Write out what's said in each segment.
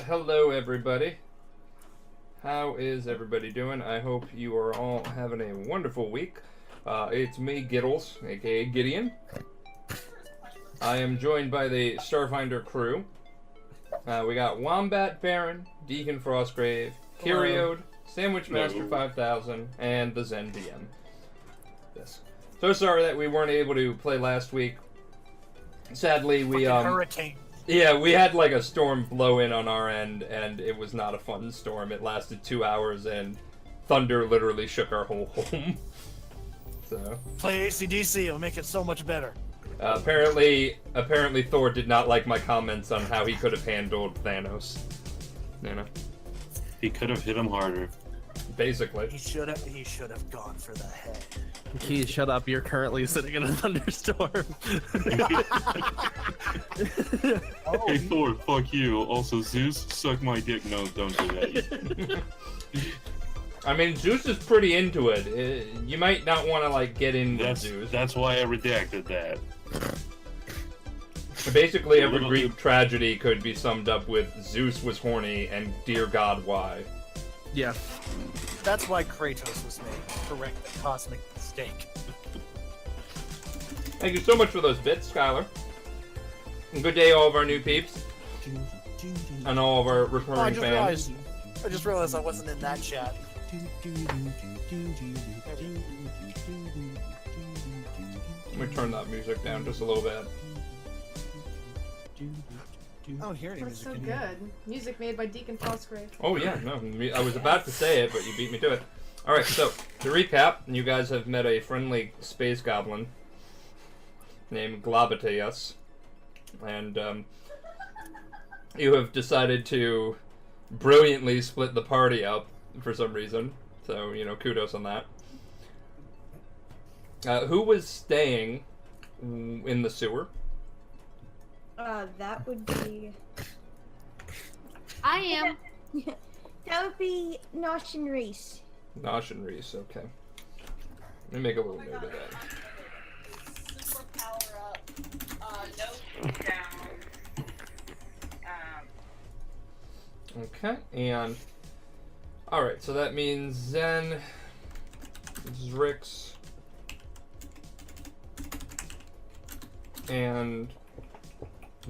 hello everybody. How is everybody doing? I hope you are all having a wonderful week. It's me, Giddles, aka Gideon. I am joined by the Starfinder crew. We got Wombat Baron, Deacon Frostgrave, Kyriode, Sandwich Master 5000, and the Zen DM. Yes. So sorry that we weren't able to play last week. Sadly, we hurricane. Yeah, we had like a storm blow in on our end, and it was not a fun storm. It lasted 2 hours, and thunder literally shook our whole home. So Play AC/DC, it'll make it so much better. apparently Thor did not like my comments on how he could have handled Thanos. You know, He could have hit him harder. basically. He should have gone for the head. Keith, shut up. You're currently sitting in a thunderstorm. Hey Thor, fuck you. Also Zeus, suck my dick. No, don't do that. I mean, Zeus is pretty into it. You might not want to like get into Zeus. That's why I redacted that. Basically, every Greek tragedy could be summed up with Zeus was horny and dear God, why? Yeah. That's why Kratos was made. Correct the cosmic mistake. Thank you so much for those bits, Skylar. And good day, all of our new peeps. And all of our recurring fans. I just realized I wasn't in that chat. Let me turn that music down just a little bit. I don't hear any That's music so in here. good. Music made by Deacon Frostgrave. Oh yeah, no, I was about to say it, but you beat me to it. Alright, so, to recap, you guys have met a friendly space goblin named Globateus, and you have decided to brilliantly split the party up for some reason, so, you know, kudos on that. Who was staying in the sewer? That would be... I am. That would be Nosh and Reese. Nosh and Reese, okay. Let me make a little note of that. Super power up. No down. Okay, and... Alright, so that means Zen, Zrix, and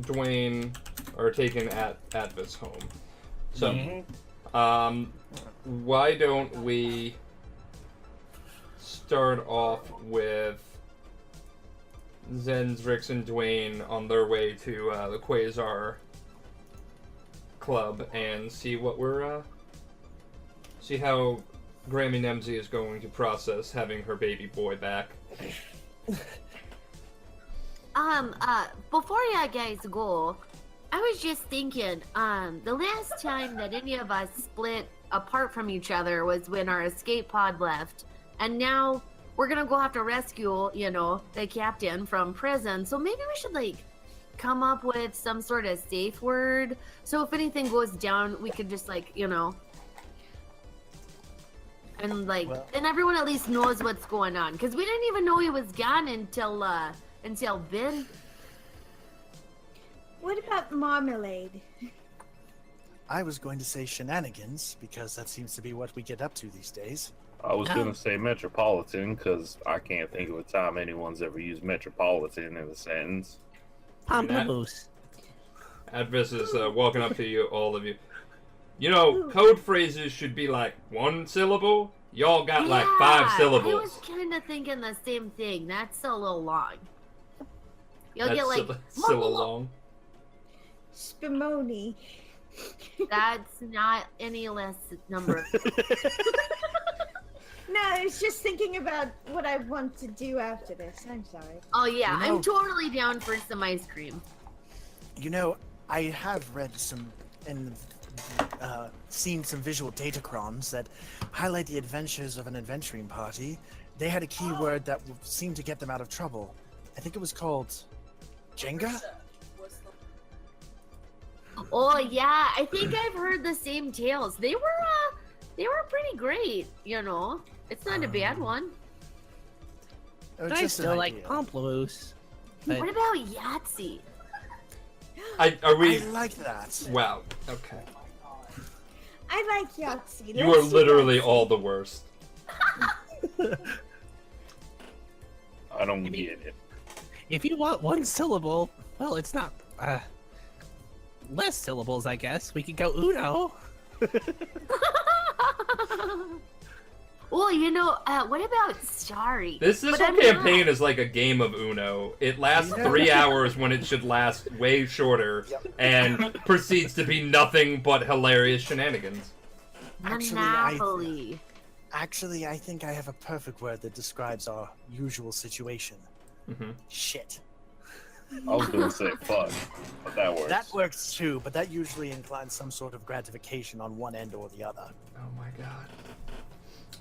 Dwayne are taken at this home. So, why don't we start off with Zen, Zrix, and Dwayne on their way to the Quasar Club and see what we're, see how Grammy Nemsy is going to process having her baby boy back. Before you guys go, I was just thinking, the last time that any of us split apart from each other was when our escape pod left, and now we're gonna go have to rescue, you know, the captain from prison, so maybe we should, like, come up with some sort of safe word, so if anything goes down, we could just, like, you know, and, like, and everyone at least knows what's going on, because we didn't even know he was gone until Ben. What about Marmalade? I was going to say shenanigans, because that seems to be what we get up to these days. I was gonna say metropolitan, because I can't think of a time anyone's ever used metropolitan in a sentence. Pamplemousse. Advis is walking up to you, all of you. You know, code phrases should be like one syllable. Y'all got like 5 syllables. I was kind of thinking the same thing. That's a little long. You'll That's get like still long. Spumoni. That's not any less number. No, I was just thinking about what I want to do after this. I'm sorry. Oh yeah, You know- I'm totally down for some ice cream. You know, I have read some and seen some visual datacrons that highlight the adventures of an adventuring party. They had a keyword that seemed to get them out of trouble. I think it was called Jenga? Oh yeah, I think I've heard the same tales. They were pretty great, you know. It's not a bad one. Oh, I just an still like idea. Pamplemousse. What about Yahtzee? Are we? I like that. Wow. Okay. I like Yahtzee. You Let's are do literally Yahtzee. all the worst. I don't get it. If you want one syllable, well, it's not less syllables, I guess. We could go Uno. Well, what about Starry? This But whole I'm campaign not. is like a game of Uno. It lasts 3 hours when it should last way shorter, and proceeds to be nothing but hilarious shenanigans. Monopoly. Actually, I think I have a perfect word that describes our usual situation. Mm-hmm. Shit. I was gonna say fuck, but that works. That works too, but that usually inclines some sort of gratification on one end or the other. Oh my god.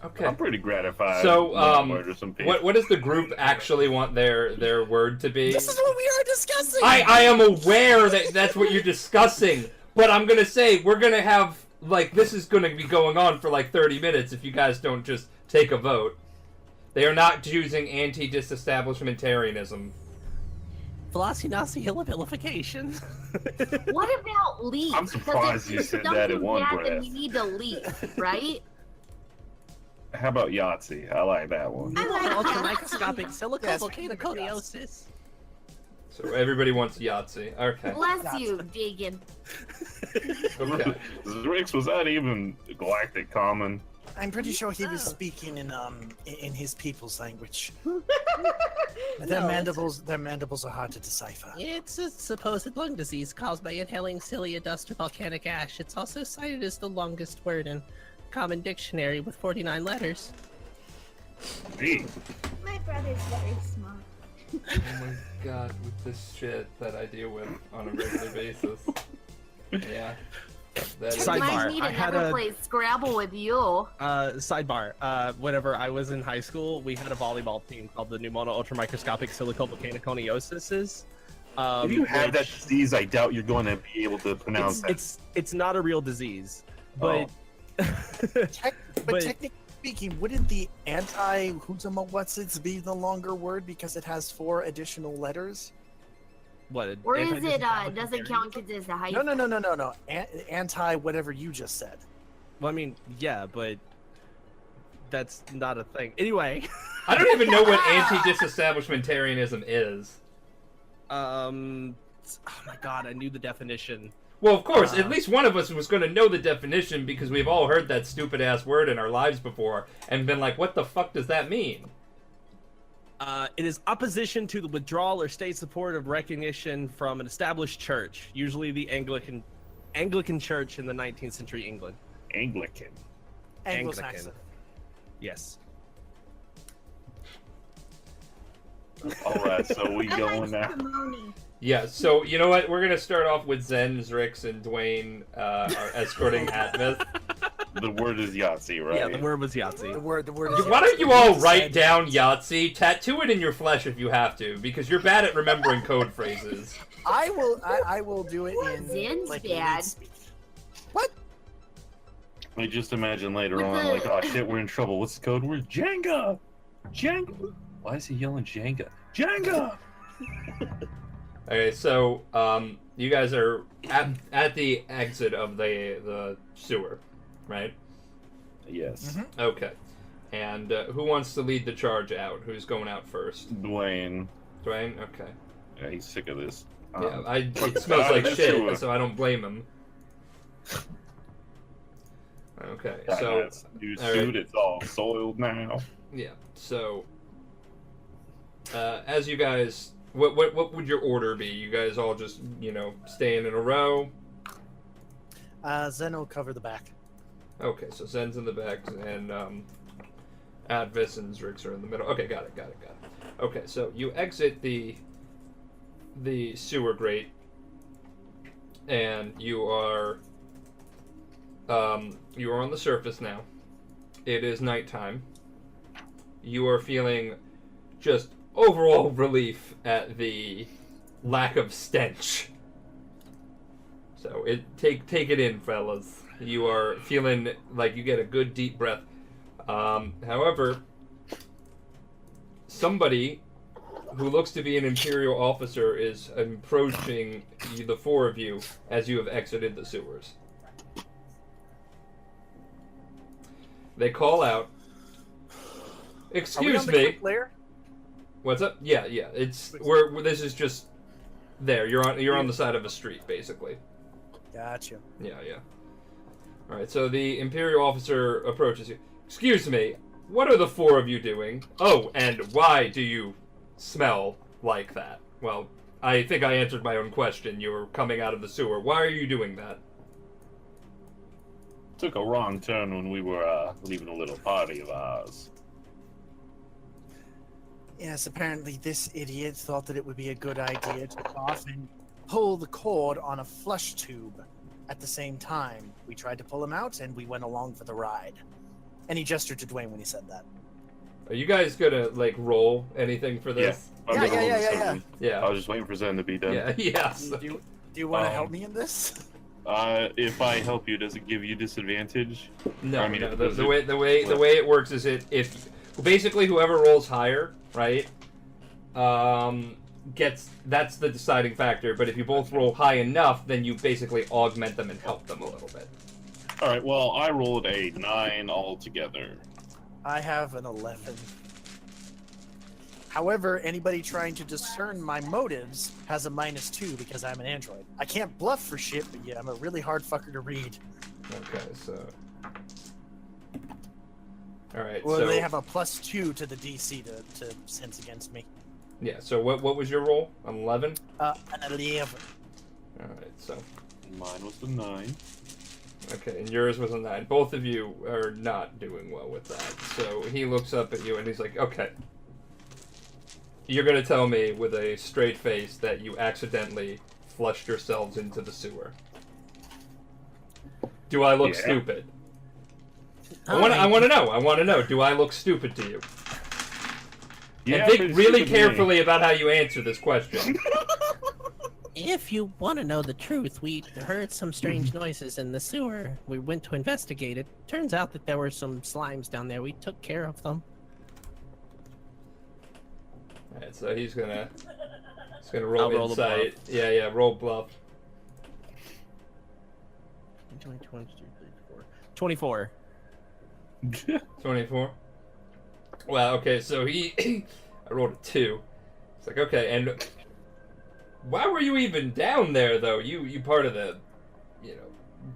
Okay. I'm pretty gratified. So, when I murder some people. what does the group actually want their word to be? This is what we are discussing! I am aware that that's what you're discussing, but I'm gonna say we're gonna have, like, this is gonna be going on for like 30 minutes if you guys don't just take a vote. They are not choosing anti-disestablishmentarianism. Velocinocy-vilification. What about leave? I'm surprised you said that in one Then breath. we need to leave, right? How about Yahtzee? I like that one. I like Ultramicroscopic Yahtzee. silicovolcanoconiosis. So everybody wants Yahtzee. Okay. Bless you, Deegan. Okay. Rix, was that even Galactic Common? I'm pretty sure he was speaking in his people's language. No, Their mandibles are hard to decipher. It's a supposed lung disease caused by inhaling cilia dust or volcanic ash. It's also cited as the longest word in Common Dictionary with 49 letters. Gee, My brother's very smart. Oh my god, with this shit that I deal with on a regular basis. Yeah. That is- Sidebar, Might need I had another a- play Scrabble with you. Sidebar, whenever I was in high school, we had a volleyball team called the Pneumono Ultramicroscopic Silicovolcanoconiosis. if you have that which- disease, I doubt you're going to be able to pronounce that. it's not a real disease, but But But- technically speaking, wouldn't the anti-who's-a-what's-its be the longer word because it has 4 additional letters? what? Or if I is just it have a doesn't comparison? count because it's a high No. Anti-whatever you just said. Well, I mean, yeah, but that's not a thing. Anyway, I don't even know what anti-disestablishmentarianism is. oh my god, I knew the definition. Well, of course, at least one of us was going to know the definition because we've all heard that stupid-ass word in our lives before and been like, what the fuck does that mean? It is opposition to the withdrawal or state support of recognition from an established church, usually the Anglican Church in the 19th century England. Anglican. Anglo-Saxon. Yes. Alright, so we I going like now? Simone. Yeah, so you know what? We're going to start off with Zen, Zrix, and Dwayne are escorting Atmos. The word is Yahtzee, right? Yeah, the word was The Yahtzee. word is Why don't you all write Said- down Yahtzee? Tattoo it in your flesh if you have to, because you're bad at remembering code phrases. I will do it in Zen's like bad. lead speak. What? I just imagine later With on, the- like, oh shit, we're in trouble. What's the code word? Jenga! Jenga! Why is he yelling Jenga? Jenga! Okay, so you guys are at the exit of the sewer, right? Yes. Okay. And who wants to lead the charge out? Who's going out first? Dwayne. Dwayne? Okay. Yeah, he's sick of this. Yeah, it smells like shit, so I don't blame him. Okay, so That's new all right. suit, it's all soiled now. yeah, so as you guys, what would your order be? You guys all just staying in a row? Zen will cover the back. Okay, so Zen's in the back and Advis and Zrix are in the middle. Okay, got it. Okay, so you exit the sewer grate, and you are on the surface now. It is nighttime. You are feeling just overall relief at the lack of stench. So take it in, fellas. You are feeling like you get a good deep breath. However, somebody who looks to be an Imperial officer is approaching the 4 of you as you have exited the sewers. They call out. Are we Excuse on the me. quick layer? What's up? Yeah. It's this is just there. You're on the side of a street, basically. Gotcha. Yeah. All right. So the Imperial officer approaches you. Excuse me. What are the four of you doing? Oh, and why do you smell like that? Well, I think I answered my own question. You were coming out of the sewer. Why are you doing that? Took a wrong turn when we were leaving a little party of ours. Yes, apparently this idiot thought that it would be a good idea to go off and pull the cord on a flush tube at the same time. We tried to pull him out, and we went along for the ride. And he gestured to Dwayne when he said that. Are you guys gonna like roll anything for this? I'm gonna roll this Yeah. one. Yeah. I was just waiting for Zen to be done. Yeah. Do you want to help me in this? If I help you, does it give you disadvantage? No, I mean, no. does The it- way it works is if basically whoever rolls higher, right, gets that's the deciding factor. But if you both roll high enough, then you basically augment them and help them a little bit. All right. Well, I rolled a 9 altogether. I have an 11. However, anybody trying to discern my motives has a -2 because I'm an android. I can't bluff for shit, but yeah, I'm a really hard fucker to read. Okay, so. All right. Well, so they have a +2 to the DC to sense against me. yeah. So what was your roll? 11. An 11. All right. So. Mine was the 9. Okay, and yours was a 9. Both of you are not doing well with that. So he looks up at you and he's like, okay. You're going to tell me with a straight face that you accidentally flushed yourselves into the sewer. Do I look Yeah. stupid? I want to know. I want to know. Do I look stupid to you? Yeah, and think pretty really stupid to me. carefully about how you answer this question. If you want to know the truth, we heard some strange noises in the sewer. We went to investigate it. Turns out that there were some slimes down there. We took care of them. Alright, so he's gonna roll I'll roll the insight. Yeah, roll bluff. 24. 24. Well, okay, so I rolled a 2. It's like, okay, and why were you even down there, though? You part of the,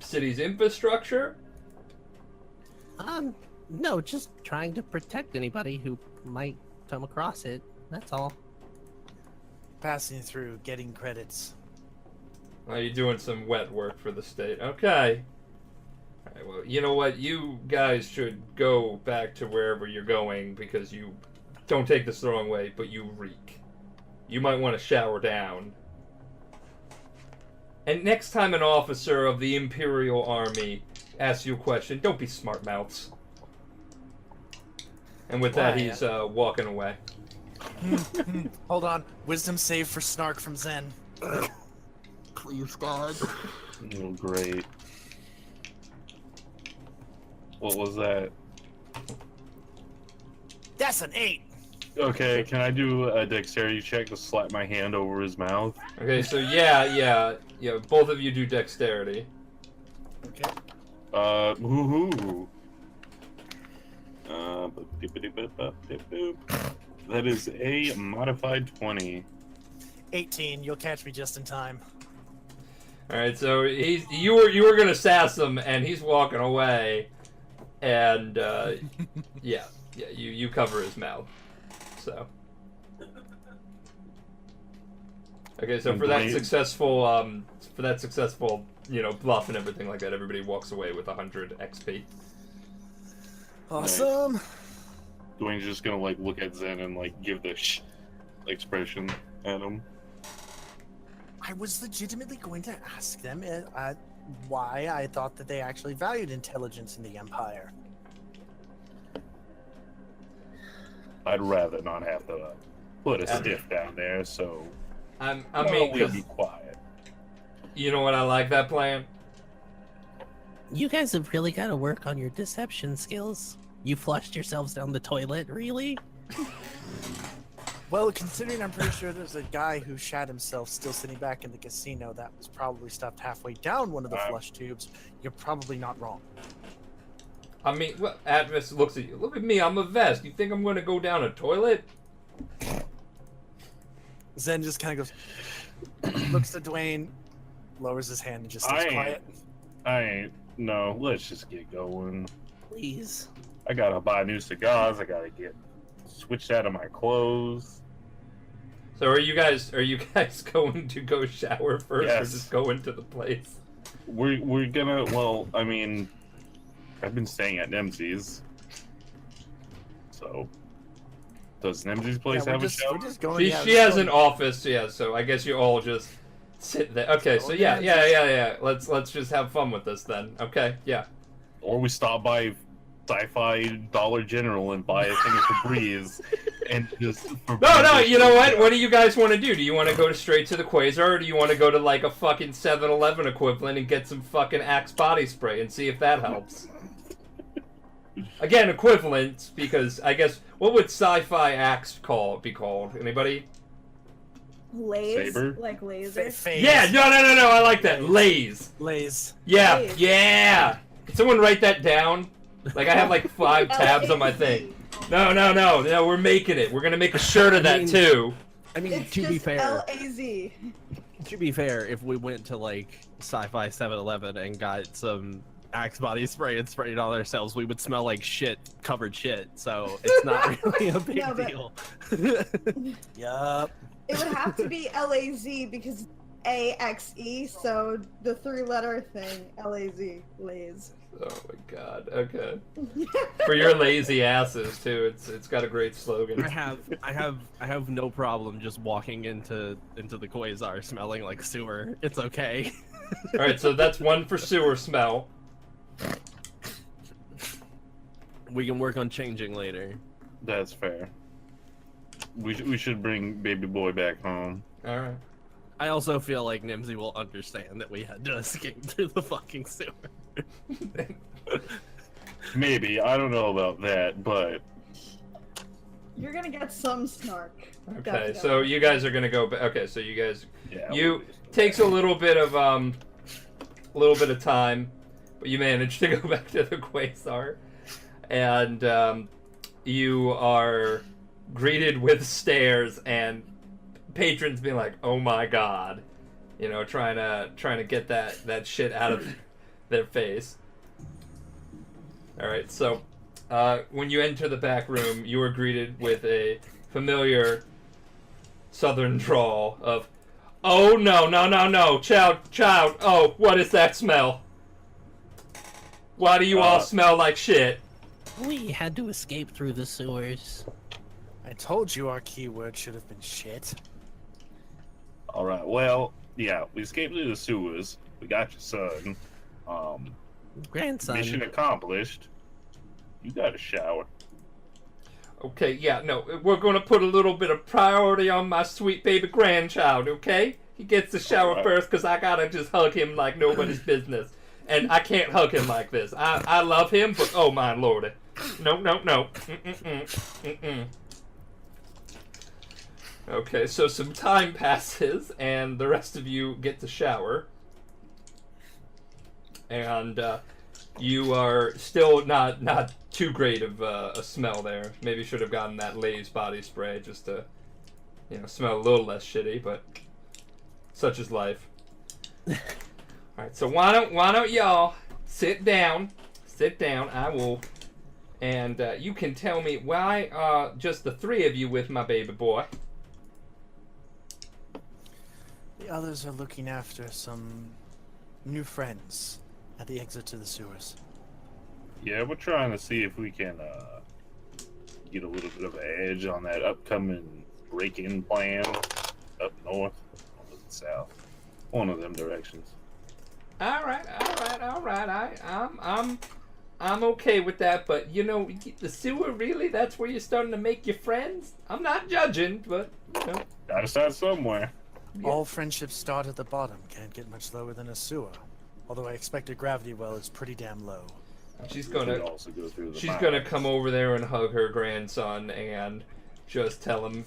city's infrastructure? No, just trying to protect anybody who might come across it. That's all. Passing through, getting credits. Oh, you're doing some wet work for the state. Okay. Alright, well, you know what? You guys should go back to wherever you're going because you don't take this the wrong way, but you reek. You might want to shower down. And next time an officer of the Imperial Army asks you a question, don't be smart mouths. And with that, Why? he's walking away. Hold on. Wisdom save for Snark from Zen. Please, God. Oh, great. What was that? That's an 8. Okay, can I do a dexterity check to slap my hand over his mouth? Okay, so yeah, both of you do dexterity. Okay. Woohoo! That is a modified 20. 18. You'll catch me just in time. All right, so you were gonna sass him, and he's walking away, and you cover his mouth. So okay, so for that successful bluff and everything like that, everybody walks away with 100 XP. Awesome. Dwayne's just gonna look at Zen and give the expression at him. I was legitimately going to ask them why I thought that they actually valued intelligence in the Empire. I'd rather not have to put a stiff down there, so we'll be quiet. You know what? I like that plan. You guys have really got to work on your deception skills. You flushed yourselves down the toilet, really? Well, considering I'm pretty sure there's a guy who shat himself still sitting back in the casino that was probably stuffed halfway down one of the flush tubes, you're probably not wrong. I mean, well, Atlas looks at you. Look at me, I'm a vest. You think I'm gonna go down a toilet? Zen just kind of goes, looks at Dwayne, lowers his hand, and just stays quiet. I ain't. No, let's just get going. Please. I gotta buy new cigars. I gotta get switched out of my clothes. So are you guys going to go shower first, Yes. or just go into the place? We're gonna. Well, I mean, I've been staying at Nemzi's. So, does Nemzi's place Yeah, have we're a shower? just going. She, yeah, she just has going- an office, yeah. So I guess you all just sit there. Okay, so yeah. Let's just have fun with this then. Okay, yeah. Or we stop by Sci-Fi Dollar General and buy a thing of Febreze and just. No, you know what? What do you guys want to do? Do you want to go straight to the Quasar, or do you want to go to like a fucking 7-Eleven equivalent and get some fucking Axe body spray and see if that helps? Again, equivalent, because I guess what would Sci-Fi Axe be called? Anybody? Lays, Saber? like laser. Phase. Yeah, no, I like that. Lays. Lays. Yeah, Lays. yeah. Can someone write that down? Like I have like 5 tabs on my thing. No, we're making it. We're gonna make a shirt of that too. I mean, It's to be just fair, L-A-Z. to be fair, if we went to like Sci-Fi 7-Eleven and got some Axe body spray and sprayed it on ourselves, we would smell like shit, covered shit. So it's not really a big No, but- deal. Yup. It would have to be L-A-Z because A-X-E, so the 3-letter thing, L-A-Z, lays. Oh my god. Okay. For your lazy asses too. It's got a great slogan. I have no problem just walking into the Quasar smelling like sewer. It's okay. All right, so that's 1 for sewer smell. We can work on changing later. That's fair. We should bring baby boy back home. All right. I also feel like Nimsy will understand that we had to escape through the fucking sewer. Maybe, I don't know about that, but You're gonna get some snark. Okay, Definitely. so you guys are gonna go. Okay, so you guys. yeah. You takes a little bit of time, but you manage to go back to the Quasar, and you are greeted with stares and patrons being like, "Oh my god," you know, trying to get that shit out of their face. All right, so when you enter the back room, you are greeted with a familiar southern drawl of, "Oh no, child, oh, what is that smell? Why do you all smell like shit?" We had to escape through the sewers. I told you our keyword should have been shit. All right. Well, yeah, we escaped through the sewers. We got your son. Grandson. Mission accomplished. You got a shower. Okay, yeah, no, we're gonna put a little bit of priority on my sweet baby grandchild, okay? He gets the shower Alright. first because I gotta just hug him like nobody's business. And I can't hug him like this. I love him, but oh my lordy. No. Mm-mm. Okay, so some time passes, and the rest of you get to shower. And you are still not too great of a smell there. Maybe should have gotten that Lay's body spray just to, smell a little less shitty. But such is life. All right, so why don't y'all sit down? Sit down. I will, and you can tell me why just the 3 of you with my baby boy. The others are looking after some new friends at the exit to the sewers. Yeah, we're trying to see if we can get a little bit of an edge on that upcoming break-in plan up north or the south. One of them directions. All right. I'm okay with that, but the sewer really, that's where you're starting to make your friends? I'm not judging, but Gotta start somewhere. All friendships start at the bottom, can't get much lower than a sewer. Although I expect a gravity well is pretty damn low. she's We gonna also go through the she's gonna mines. come over there and hug her grandson and just tell him,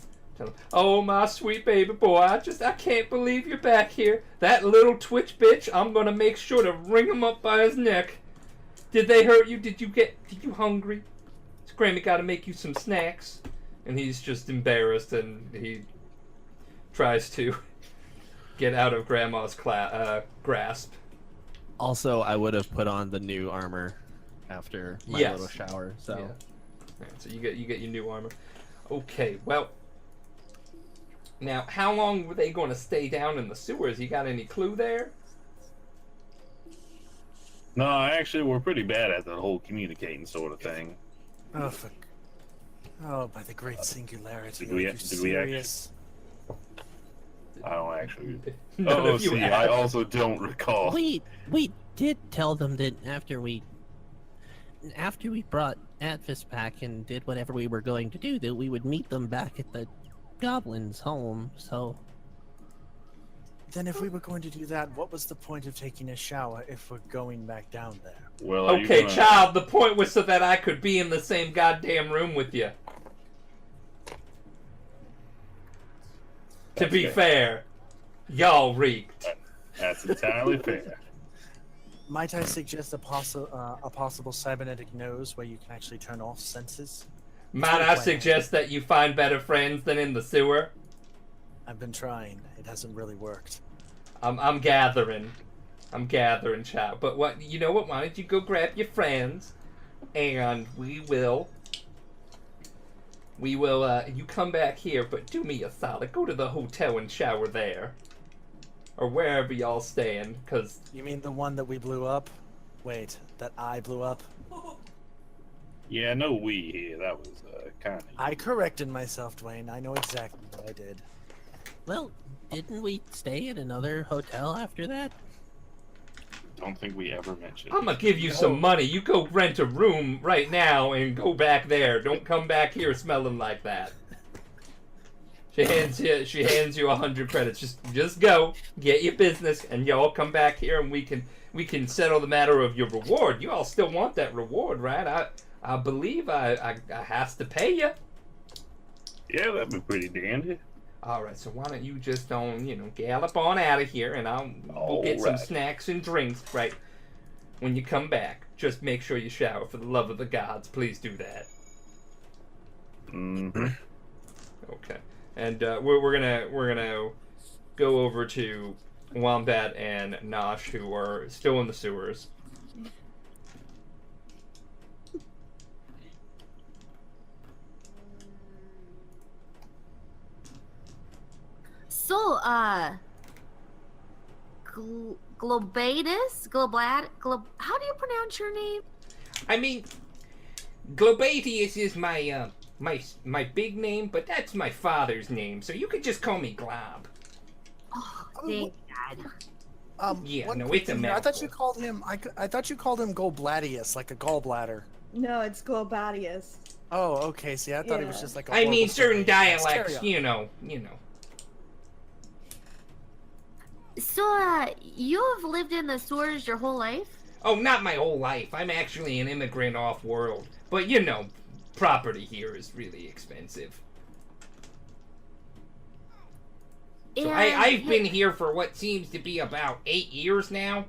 "Oh my sweet baby boy, I can't believe you're back here. That little twitch bitch, I'm gonna make sure to wring him up by his neck. Did they hurt you? Did you hungry? Is Grammy got to make you some snacks? And he's just embarrassed, and he tries to get out of Grandma's grasp. Also, I would have put on the new armor after my Yes. little shower. So. Yeah. Alright, so you get your new armor. Okay, well. Now, how long were they going to stay down in the sewers? You got any clue there? No, actually, we're pretty bad at the whole communicating sort of thing. Oh, by the great singularity. Did we are you actually- serious? I don't actually. None Oh, of you see, have. I also don't recall. We did tell them that after we brought Atvis back and did whatever we were going to do, that we would meet them back at the goblin's home. So Then if we were going to do that, what was the point of taking a shower if we're going back down there? Well, are you Okay, gonna- child, the point was so that I could be in the same goddamn room with you. To be Okay. fair, y'all reeked. That's entirely fair. Might I suggest a possible cybernetic nose where you can actually turn off senses? Might I suggest that you find better friends than in the sewer? I've been trying. It hasn't really worked. I'm gathering. I'm gathering, child. But what, you know what? Why don't you go grab your friends, and we will, you come back here, but do me a solid. Go to the hotel and shower there. Or wherever y'all stand, because... You mean the one that we blew up? Wait, that I blew up? Yeah, no we here. That was kind of. I corrected myself, Dwayne. I know exactly what I did. well, didn't we stay at another hotel after that? Don't think we ever mentioned. I'm gonna give you some money. You go rent a room right now and go back there. Don't come back here smelling like that. She hands you 100 credits. Just go, get your business, and y'all come back here, and we can settle the matter of your reward. You all still want that reward, right? I believe I has to pay you. Yeah, that'd be pretty dandy. All right, so why don't you just gallop on out of here, and we'll get some Alright. snacks and drinks right when you come back. Just make sure you shower for the love of the gods. Please do that. Mm-hmm. Okay. And we're gonna go over to Wombat and Nosh, who are still in the sewers. So, how do you pronounce your name? I mean, Globatius is my my big name, but that's my father's name, so you could just call me Glob. Oh, thank God. Yeah, one no, quick it's a thing here. I thought mouthful. you called him. I thought you called him Golbladius, like a gallbladder. No, it's Globadius. Oh, okay. See, I thought it was Yeah. just like a. I mean, horrible certain thing. Let's carry dialects, on. you know. So, you have lived in the sewers your whole life? Oh, not my whole life. I'm actually an immigrant off-world. But, property here is really expensive. So And I've been here for what seems to be about 8 years now.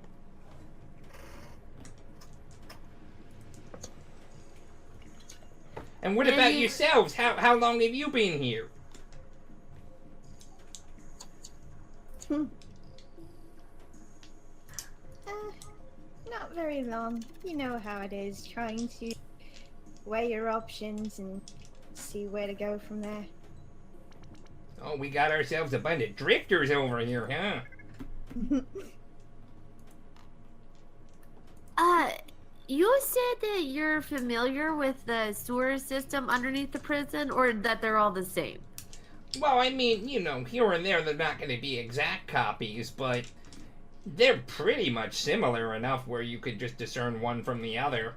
And what And about you- yourselves? How long have you been here? Not very long. You know how it is, trying to weigh your options and see where to go from there. Oh, we got ourselves a bunch of drifters over here, huh? You said that you're familiar with the sewer system underneath the prison, or that they're all the same? Well, I mean, here and there they're not going to be exact copies, but they're pretty much similar enough where you could just discern one from the other.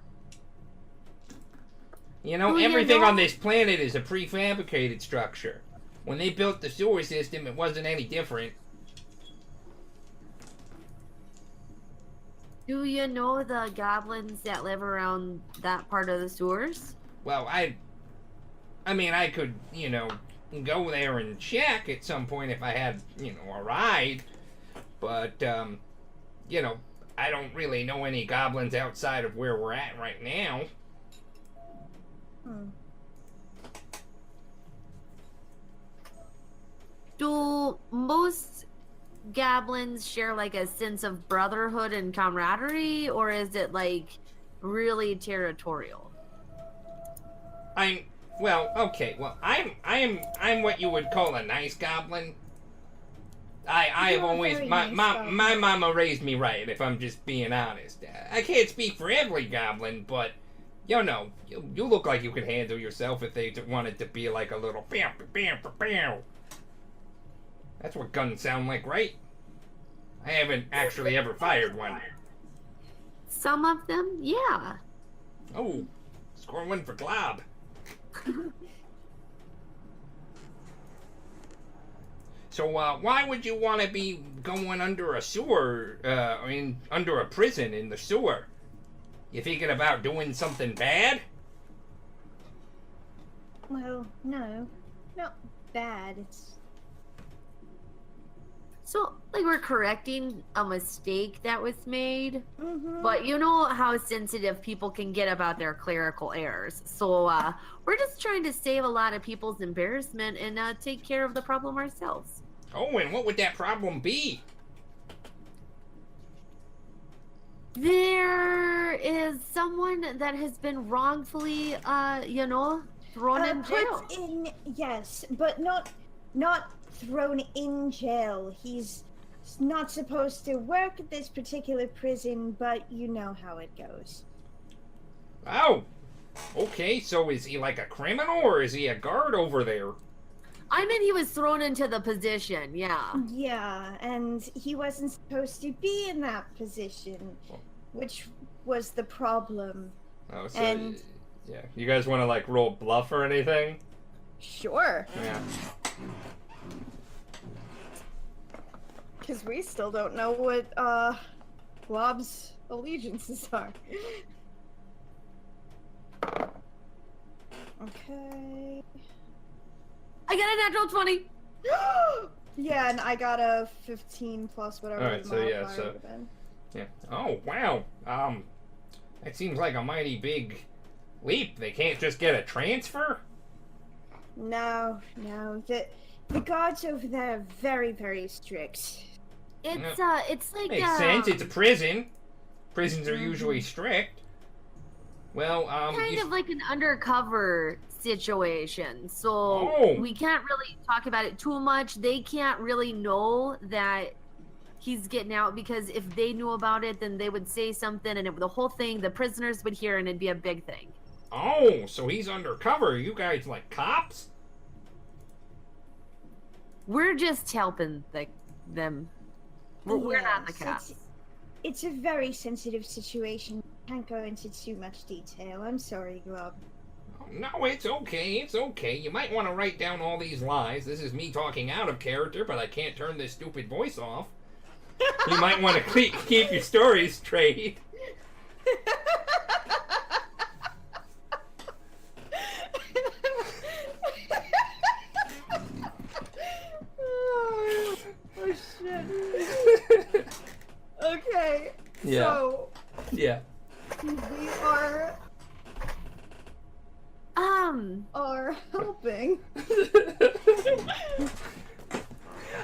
Well, Everything on this planet is a prefabricated structure. When they built the sewer system, it wasn't any different. Do you know the goblins that live around that part of the sewers? Well, I mean, I could, go there and check at some point if I had, a ride. But, I don't really know any goblins outside of where we're at right now. Do most goblins share like a sense of brotherhood and camaraderie, or is it like really territorial? I'm what you would call a nice goblin. I've You're a always very my nice goblin. mama raised me right, if I'm just being honest. I can't speak for every goblin, but you know, you look like you could handle yourself if they wanted to be like a little bam bam bam bam. That's what guns sound like, right? I haven't actually ever fired one. Some of them, yeah. Oh, score one for Glob. So, why would you want to be going under a sewer, under a prison in the sewer? You thinking about doing something bad? Well, no, not bad. It's So, like, we're correcting a mistake that was made, mm-hmm. but you know how sensitive people can get about their clerical errors. So, we're just trying to save a lot of people's embarrassment and take care of the problem ourselves. Oh, and what would that problem be? There is someone that has been wrongfully, thrown in jail. Put in, yes, but not thrown in jail. He's not supposed to work at this particular prison, but you know how it goes. Oh, okay, so is he like a criminal, or is he a guard over there? I mean, he was thrown into the position, yeah. Yeah, and he wasn't supposed to be in that position, which was the problem. Oh, so, And- yeah. You guys want to, like, roll bluff or anything? Sure. Yeah. Because we still don't know what Glob's allegiances are. Okay. I got a natural 20. Yeah, and I got a 15 plus whatever Alright, the so yeah, modifier so- would have been. Yeah. Oh, wow. That seems like a mighty big leap. They can't just get a transfer? No. The guards over there are very, very strict. It's like Makes sense. It's a prison. Prisons are usually strict. Well, kind of like an undercover situation. So Oh. we can't really talk about it too much. They can't really know that he's getting out, because if they knew about it, then they would say something, and the whole thing, the prisoners would hear, and it'd be a big thing. Oh, so he's undercover. You guys like cops? We're just helping them. We're not the Yes, cops. It's a very sensitive situation. Can't go into too much detail. I'm sorry, Glob. No, it's okay. It's okay. You might want to write down all these lies. This is me talking out of character, but I can't turn this stupid voice off. You might want to keep your stories straight. Oh shit. Okay. Yeah. So Yeah. we are helping.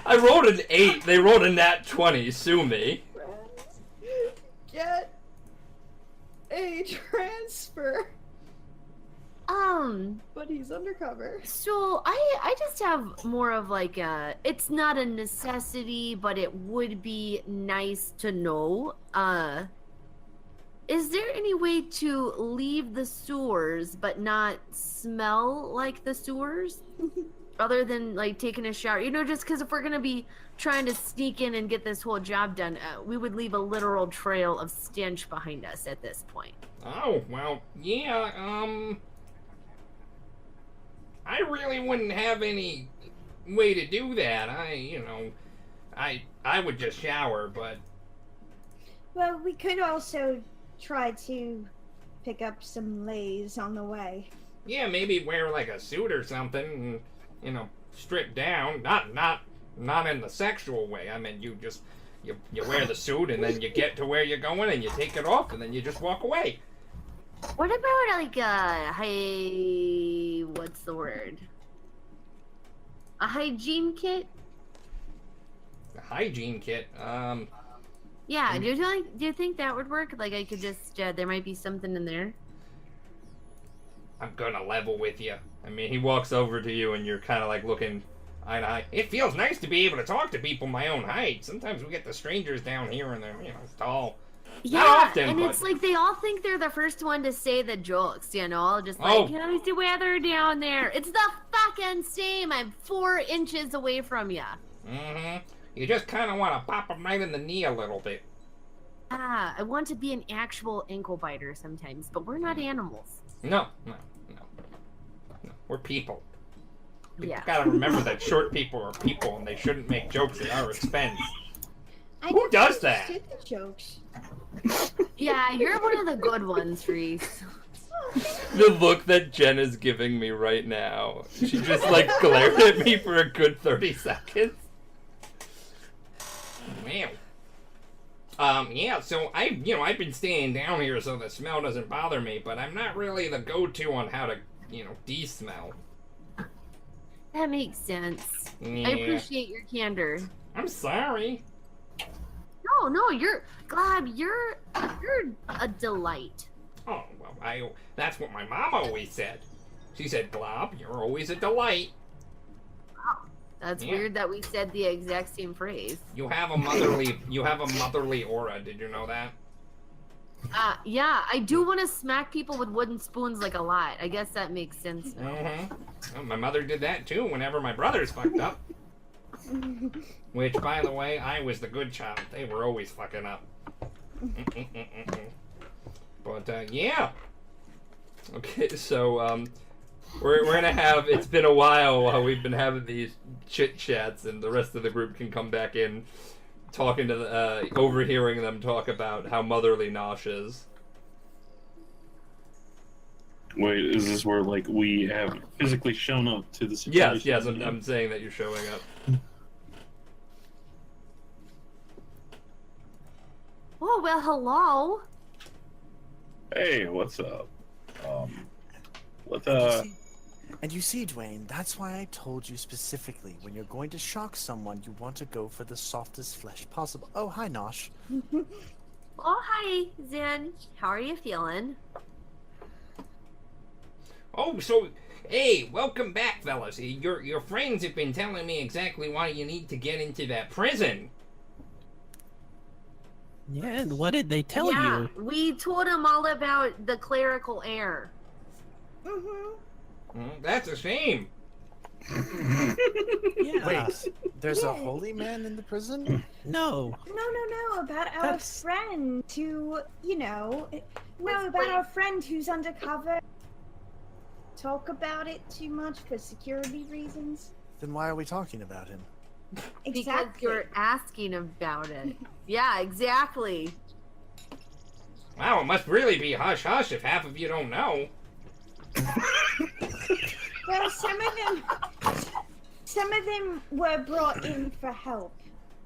I rolled an 8. They rolled a nat 20. Sue me. Get a transfer, but he's undercover. So I just have more of like it's not a necessity, but it would be nice to know. Is there any way to leave the sewers but not smell like the sewers? Other than like taking a shower, just because if we're gonna be trying to sneak in and get this whole job done, we would leave a literal trail of stench behind us at this point. Oh, well, yeah, I really wouldn't have any way to do that. I would just shower, but Well, we could also try to pick up some lays on the way. yeah, maybe wear like a suit or something and, strip down. Not in the sexual way. I mean, you just you wear the suit, and then you get to where you're going, and you take it off, and then you just walk away. What about like what's the word? A hygiene kit? A hygiene kit. Yeah. Do you think that would work? Like I could just there might be something in there. I'm gonna level with you. I mean, he walks over to you, and you're kind of like looking eye to eye. It feels nice to be able to talk to people my own height. Sometimes we get the strangers down here, and they're tall. Yeah, Not often, and but... it's like they all think they're the first one to say the jokes, just like, Oh. how's the weather down there? It's the fucking same. I'm 4 inches away from you. Mm-hmm. You just kind of want to pop them right in the knee a little bit. I want to be an actual ankle biter sometimes, but we're not animals. No. We're people. Yeah. You gotta remember that short people are people, and they shouldn't make jokes at our expense. Who never does that? understood the jokes. Yeah, you're one of the good ones, Reese. The look that Jen is giving me right now. She just like glared at me for a good 30 seconds. Wow. Yeah, so I've been staying down here so the smell doesn't bother me, but I'm not really the go-to on how to, de-smell. That makes sense. Yeah. I appreciate your candor. I'm sorry. No, you're Glab, you're a delight. Oh, well, that's what my mom always said. She said, Glob, you're always a delight. Wow. That's weird that we said the exact same phrase. You have a motherly aura, did you know that? Yeah, I do want to smack people with wooden spoons like a lot. I guess that makes sense now. Mm-hmm. Well, my mother did that too whenever my brothers fucked up. Which, by the way, I was the good child. They were always fucking up. But, yeah. Okay, so, we're gonna have, it's been a while while we've been having these chit-chats, and the rest of the group can come back in, talking to overhearing them talk about how motherly Nosh is. Wait, is this where, like, we have physically shown up to the situation? Yes, I'm saying that you're showing up. Oh, well, hello. Hey, what's up? And you see, Dwayne, that's why I told you specifically, when you're going to shock someone, you want to go for the softest flesh possible. Oh, hi, Nosh. Oh, hi, Zen. How are you feeling? Oh, so, hey, welcome back, fellas. Your friends have been telling me exactly why you need to get into that prison. Yeah, and what did they tell Yeah, you? we told them all about the clerical error. That's a shame. Yeah. Wait, there's a holy man in the prison? No. No, about our friend who, about our friend who's undercover. Talk about it too much for security reasons. Then why are we talking about him? Because you're asking about it. Yeah, exactly. Wow, it must really be hush-hush if half of you don't know. Well, some of them were brought in for help.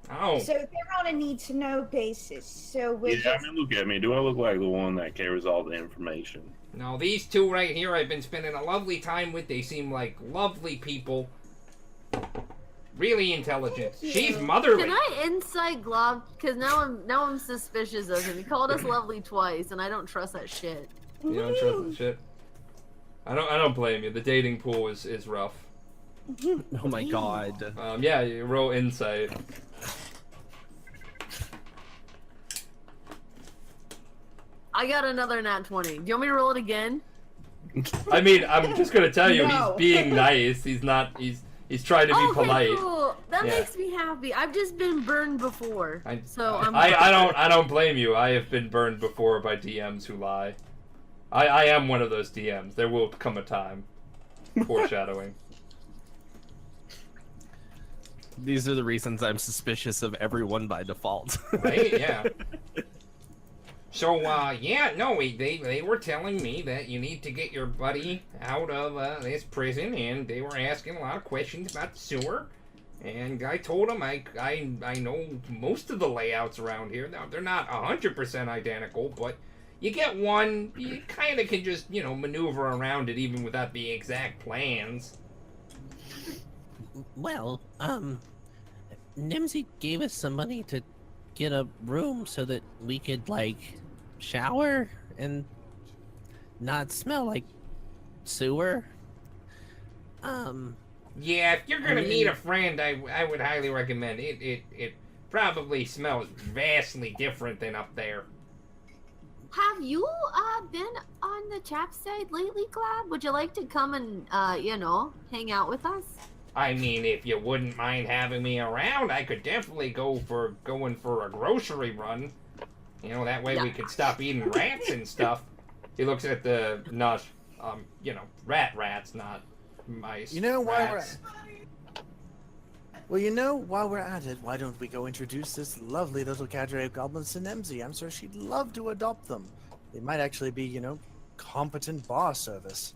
Oh. So they're on a need-to-know basis. So we're Yeah, I mean, look at me. Do I look like the one that carries all the information? No, these two right here I've been spending a lovely time with. They seem like lovely people. Really intelligent. She's motherly. Can I insight Glob? Because now I'm suspicious of him. He called us lovely twice, and I don't trust that shit. You don't trust the shit? I don't blame you. The dating pool is rough. Oh my god. Yeah, you roll insight. I got another nat 20. Do you want me to roll it again? I mean, I'm just gonna tell you, No. he's being nice. He's not. He's trying to be polite. Cool. That Yeah. makes me happy. I've just been burned before, so I'm. I don't blame you. I have been burned before by DMs who lie. I am one of those DMs. There will come a time. Foreshadowing. These are the reasons I'm suspicious of everyone by default. Right? Yeah. So, they were telling me that you need to get your buddy out of this prison, and they were asking a lot of questions about the sewer. And I told him I know most of the layouts around here. Now, they're not 100% identical, but you get one, you kind of can just, maneuver around it even without the exact plans. Well, Nimsy gave us some money to get a room so that we could, like, shower and not smell like sewer. Yeah, if you're gonna meet a friend, I would highly recommend it. It probably smells vastly different than up there. Have you been on the chap side lately, Glad? Would you like to come and hang out with us? I mean, if you wouldn't mind having me around, I could definitely going for a grocery run. That way we could stop eating rats and stuff. He looks at the rats, not mice. While rats. while we're at it, why don't we go introduce this lovely little cadre of goblins to Nemsy? I'm sure she'd love to adopt them. They might actually be, competent bar service.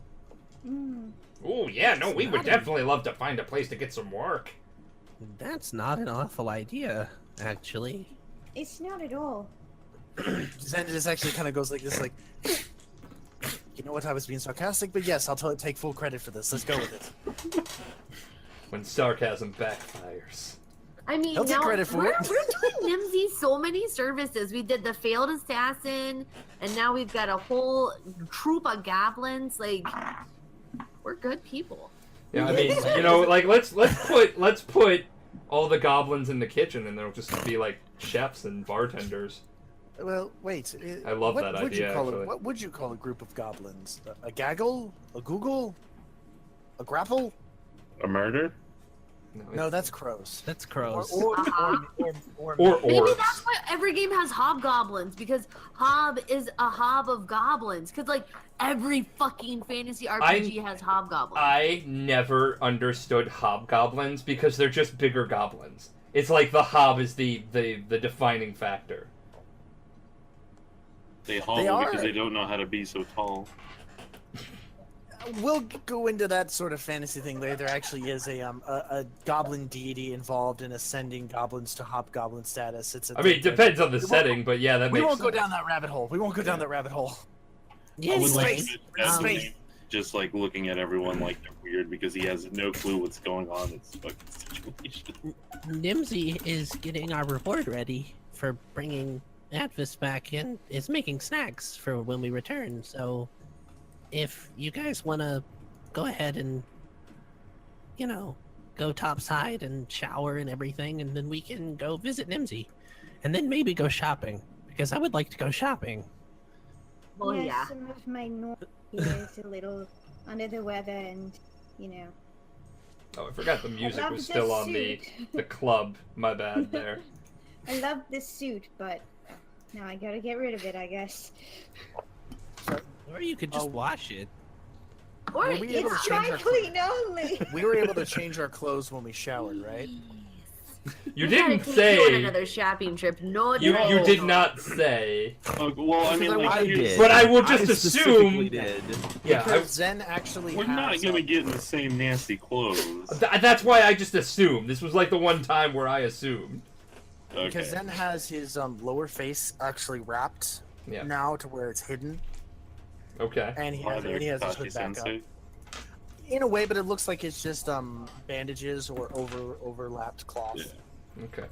Oh, yeah, no, we would definitely love to find a place to get some work. That's not an awful idea, actually. It's not at all. Zen just actually kind of goes like this, like, you know what, I was being sarcastic, but yes, I'll take full credit for this. Let's go with it. When sarcasm backfires. I mean, He'll take now credit for we're it. doing Nimsy so many services. We did the failed assassin, and now we've got a whole troop of goblins. Like, we're good people. Yeah, I mean, let's put all the goblins in the kitchen, and they'll just be like chefs and bartenders. Well, wait. I love what that would idea, You call actually. What would you call a group of goblins? A gaggle? A google? A grapple? A murder? No, that's crows. That's crows. Or Maybe orcs. that's why every game has hobgoblins, because hob is a hob of goblins. Because like every fucking fantasy RPG has hobgoblins. I never understood hobgoblins because they're just bigger goblins. It's like the hob is the defining factor. They hobble are. because they don't know how to be so tall. We'll go into that sort of fantasy thing later. There actually is a goblin deity involved in ascending goblins to hobgoblin status. It depends on the setting, but yeah, that makes We won't sense. go down that rabbit hole. We won't go down that rabbit hole. I would like Space. to that's Space. just like looking at everyone like they're weird because he has no clue what's going on in this fucking situation. Nimsy is getting our reward ready for bringing Advis back in. Is making snacks for when we return. So, if you guys want to go ahead and, go topside and shower and everything, and then we can go visit Nimsy, and then maybe go shopping because I would like to go shopping. Well, yeah. Some of my normal is a little under the weather, and Oh, I forgot the music love was the still on the club. My bad there. I love this suit, but now I gotta get rid of it, I guess. Or you could just wash it. Or Were we able to it's change Dry our clean only. We were able to change our clothes when we showered, right? You We didn't gotta take you on say. another shopping trip. No, You no. did not say. Well, I mean, like, I here's- did. But I will just specifically assume- did. Yeah, Because Zen actually we're has, not gonna get in the same nasty clothes. that's why I just assumed. This was like the one time where I assumed. Because Okay. Zen has his lower face actually wrapped Yeah. now to where it's hidden, Okay. and he Why has, they're and he has his Tachi hood back up. Sensei? In a way, but it looks like it's just bandages or overlapped cloth. Yeah. Okay.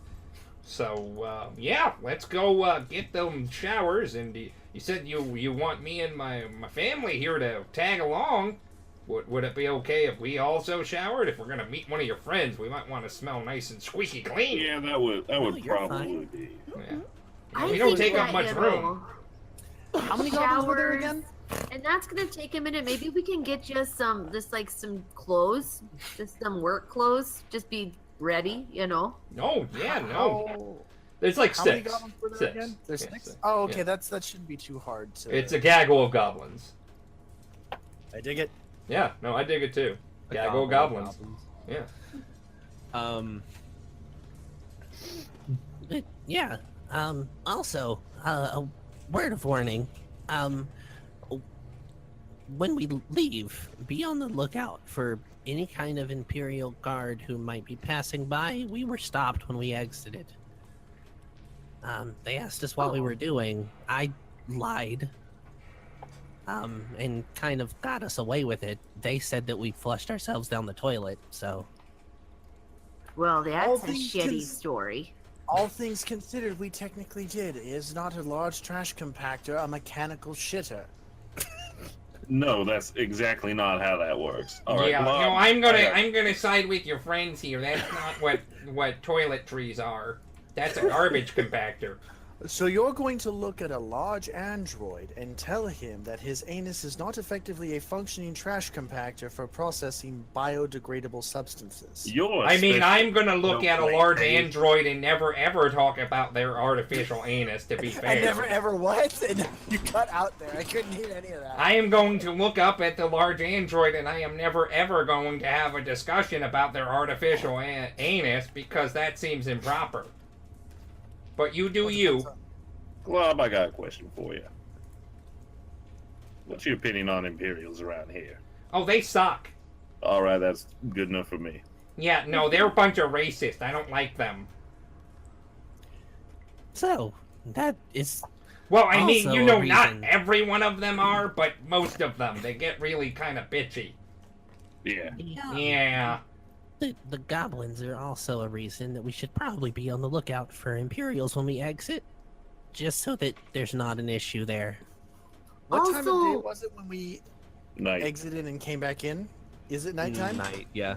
So yeah, let's go get them showers. And you said you want me and my family here to tag along. Would it be okay if we also showered? If we're gonna meet one of your friends, we might want to smell nice and squeaky clean. Yeah, that would you're probably fine. be. Yeah. I We don't think take up that, much you know, room. How many goblins were there showers, again? And that's gonna take a minute. Maybe we can get you some clothes, just some work clothes. Just be ready, No, yeah, no. How, There's like how many six. goblins were there Six. again? There's Yeah, six. six. Oh, okay. Yeah. That shouldn't be too hard to. It's a gaggle of goblins. I dig it. Yeah, no, I dig it too. Gaggle of goblins. Yeah. Yeah. Also, a word of warning. when we leave, be on the lookout for any kind of Imperial guard who might be passing by. We were stopped when we exited. They asked us what we were doing. I lied. And kind of got us away with it. They said that we flushed ourselves down the toilet, so... Well, that's All a things shitty story. All things considered, we technically did. It is not a large trash compactor, a mechanical shitter. No, that's exactly not how that works. All right, Yeah, come on. no, I'm gonna side with your friends here. That's not what toiletries are. That's a garbage compactor. So you're going to look at a large android and tell him that his anus is not effectively a functioning trash compactor for processing biodegradable substances. I'm gonna look at a large Hey. android and never ever talk about their artificial anus, to be fair. I never ever what? And you cut out there. I couldn't hear any of that. I am going to look up at the large android and I am never ever going to have a discussion about their artificial anus because that seems improper. But you do you. Glob, I got a question for you. What's your opinion on Imperials around here? Oh, they suck. All right, that's good enough for me. Yeah, no, they're a bunch of racists. I don't like them. So, that is... Well, I mean, also you a know, not reason- every one of them are, but most of them. They get really kind of bitchy. Yeah. Yeah. The goblins are also a reason that we should probably be on the lookout for Imperials when we exit, just so that there's not an issue there. What time of day Also- was it when we Night. exited and came back in? Is it nighttime? Night, yeah.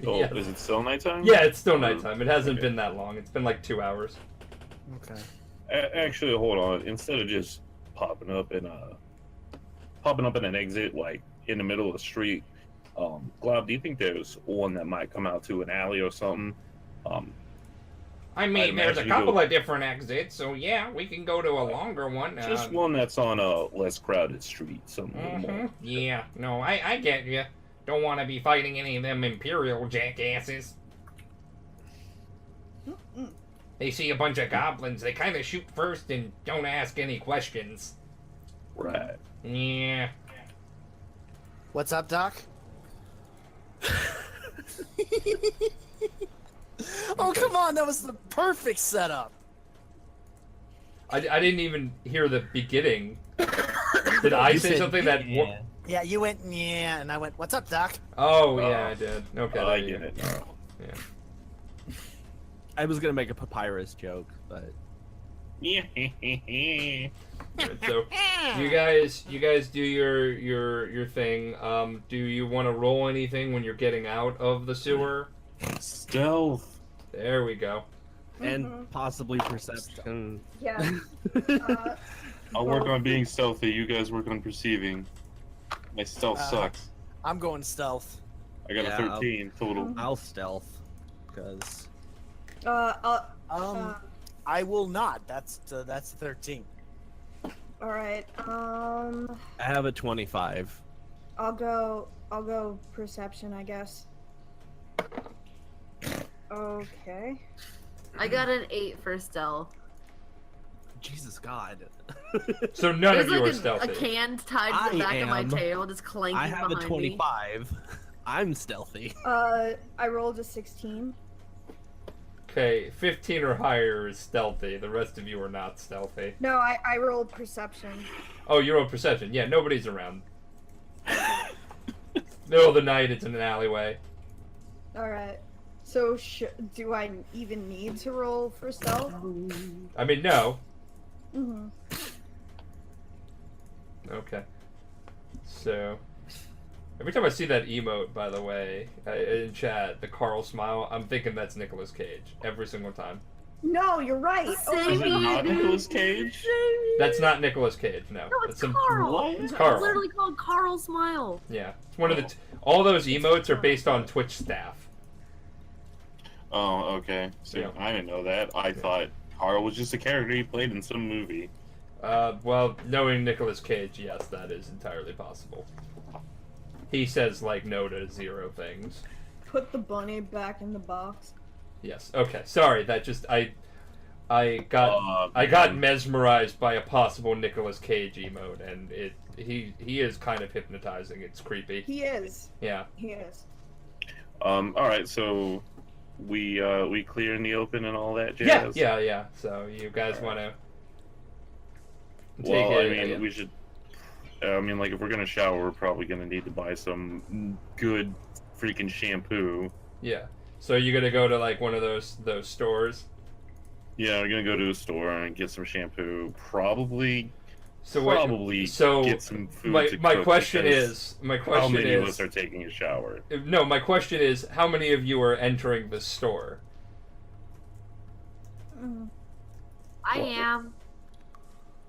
Oh, Yeah. is it still nighttime? Yeah, it's still nighttime. It hasn't been that long. It's been like 2 hours. Okay. Actually, hold on. Instead of just popping up in an exit like in the middle of the street, Glob, do you think there's one that might come out to an alley or something? I mean, there's a imagine couple you- of different exits, so yeah, we can go to a longer one. Just one that's on a less crowded street, something a little more. Yeah, no, I get you. Don't want to be fighting any of them Imperial jackasses. They see a bunch of goblins, they kind of shoot first and don't ask any questions. Right. Yeah. What's up, Doc? Oh, come on. That was the perfect setup. I didn't even hear the beginning. Did I say something that... Yeah, you went, yeah, and I went, what's up, Doc? Oh, yeah, I did. Okay. I there you get go. it now. Yeah. I was gonna make a papyrus joke, but Yeah. Right, so you guys do your thing. Do you want to roll anything when you're getting out of the sewer? Stealth. There we go. and possibly perception. Yeah. I'll work on being stealthy. You guys work on perceiving. My stealth sucks. I'm going stealth. I got Yeah, a 13 total. I'll stealth, because I will not. That's 13. all right. I have a 25. I'll go perception, I guess. Okay. I got an 8 for stealth. Jesus God. So none There's of you like are stealthy. a can tied to the I back of my am. tail, just clanking I have a behind 25. I'm stealthy. I rolled a 16. Okay, 15 or higher is stealthy. The rest of you are not stealthy. No, I rolled perception. Oh, you rolled perception. Yeah, nobody's around. Middle of the night, it's in an alleyway. All right. So do I even need to roll for stealth? I mean, no. Mm-hmm. Okay. So, every time I see that emote, by the way, in chat, the Carl smile, I'm thinking that's Nicolas Cage. Every single time. No, you're right. Is it not Nicolas Cage? That's not Nicolas Cage, no. No, it's That's Carl. It's Carl. It's literally called Carl Smile. Yeah. It's one of the... all those emotes are based on Twitch staff. Oh, okay. So Yeah. I didn't know that. I thought Carl was just a character he played in some movie. Well, knowing Nicolas Cage, yes, that is entirely possible. He says, like, no to 0 things. Put the bunny back in the box. Yes. Okay. Sorry. That just I got mesmerized by a possible Nicolas Cage emote, and it he is kind of hypnotizing. It's creepy. He is. Yeah. He is. All right, so we clear in the open and all that Yeah, jazz. yeah. So you guys want to? Well, I mean, we should. I mean, like, if we're gonna shower, we're probably gonna need to buy some good freaking shampoo. Yeah. So you're gonna go to like one of those stores. Yeah, we're gonna go to a store and get some shampoo. Probably So get some food. My question is how many of us are taking a shower? No, my question is how many of you are entering the store? I am.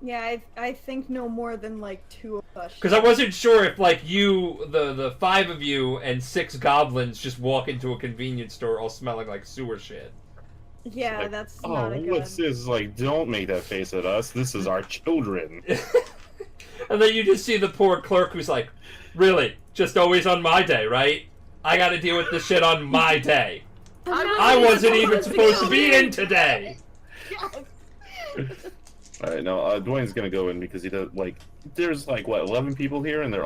Yeah, I think no more than like 2 of us. Because I wasn't sure if like you, the 5 of you and 6 goblins just walk into a convenience store all smelling like sewer shit. Yeah, Like, that's oh, not a good. what's this? Like, don't make that face at us. This is our children. And then you just see the poor clerk who's like, really? Just always on my day, right? I gotta deal with this shit on my day. I wasn't even supposed to be in today. Alright, no, Dwayne's gonna go in because he does, like, there's like, what, 11 people here, and we're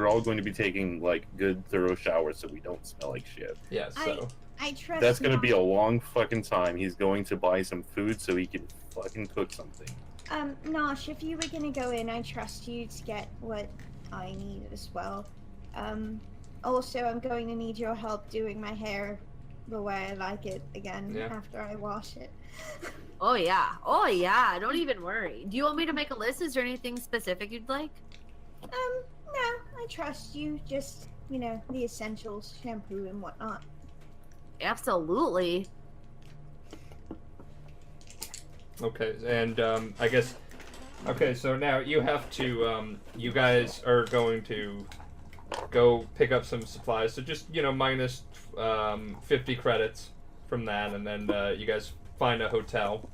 all going to be taking, like, good, thorough showers so we don't smell like shit. Yeah, so. I trust. That's gonna be a Nosh. long fucking time. He's going to buy some food so he can fucking cook something. Nosh, if you were gonna go in, I trust you to get what I need as well. Also, I'm going to need your help doing my hair the way I like it again after I wash it. Oh yeah. Don't even worry. Do you want me to make a list? Is there anything specific you'd like? No, I trust you. Just, you know, the essentials, shampoo and whatnot. Absolutely. Okay, and I guess. Okay, so now you have to. You guys are going to go pick up some supplies. So just minus 50 credits from that, and then you guys find a hotel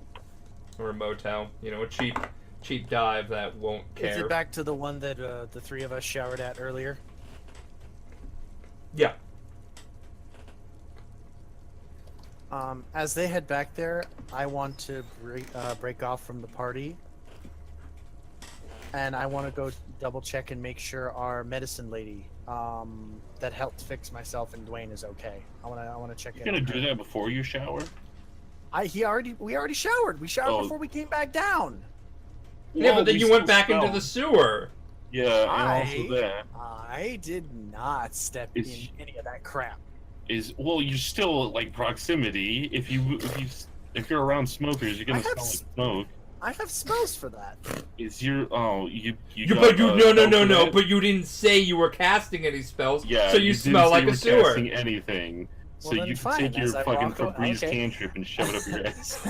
or a motel. A cheap dive that won't care. Is it back to the one that the 3 of us showered at earlier? Yeah. As they head back there, I want to break off from the party, and I want to go double check and make sure our medicine lady that helped fix myself and Dwayne is okay. I want to check in. You're gonna do that before you shower? We already showered. We showered before we came back down. Yeah, Well, but then we you went still back into smell. the sewer. Yeah, and also that I did not step in any of that crap. well, you're still at, like, proximity. If you're around smokers, you're gonna smell like smoke. I have spells for that. Is your No. no. But you didn't say you were casting any spells. Yeah, So you didn't smell say like you a were sewer. casting anything. So Well, then you can fine, take your as I fucking walk o- Febreze okay. cantrip and shove it up your ass.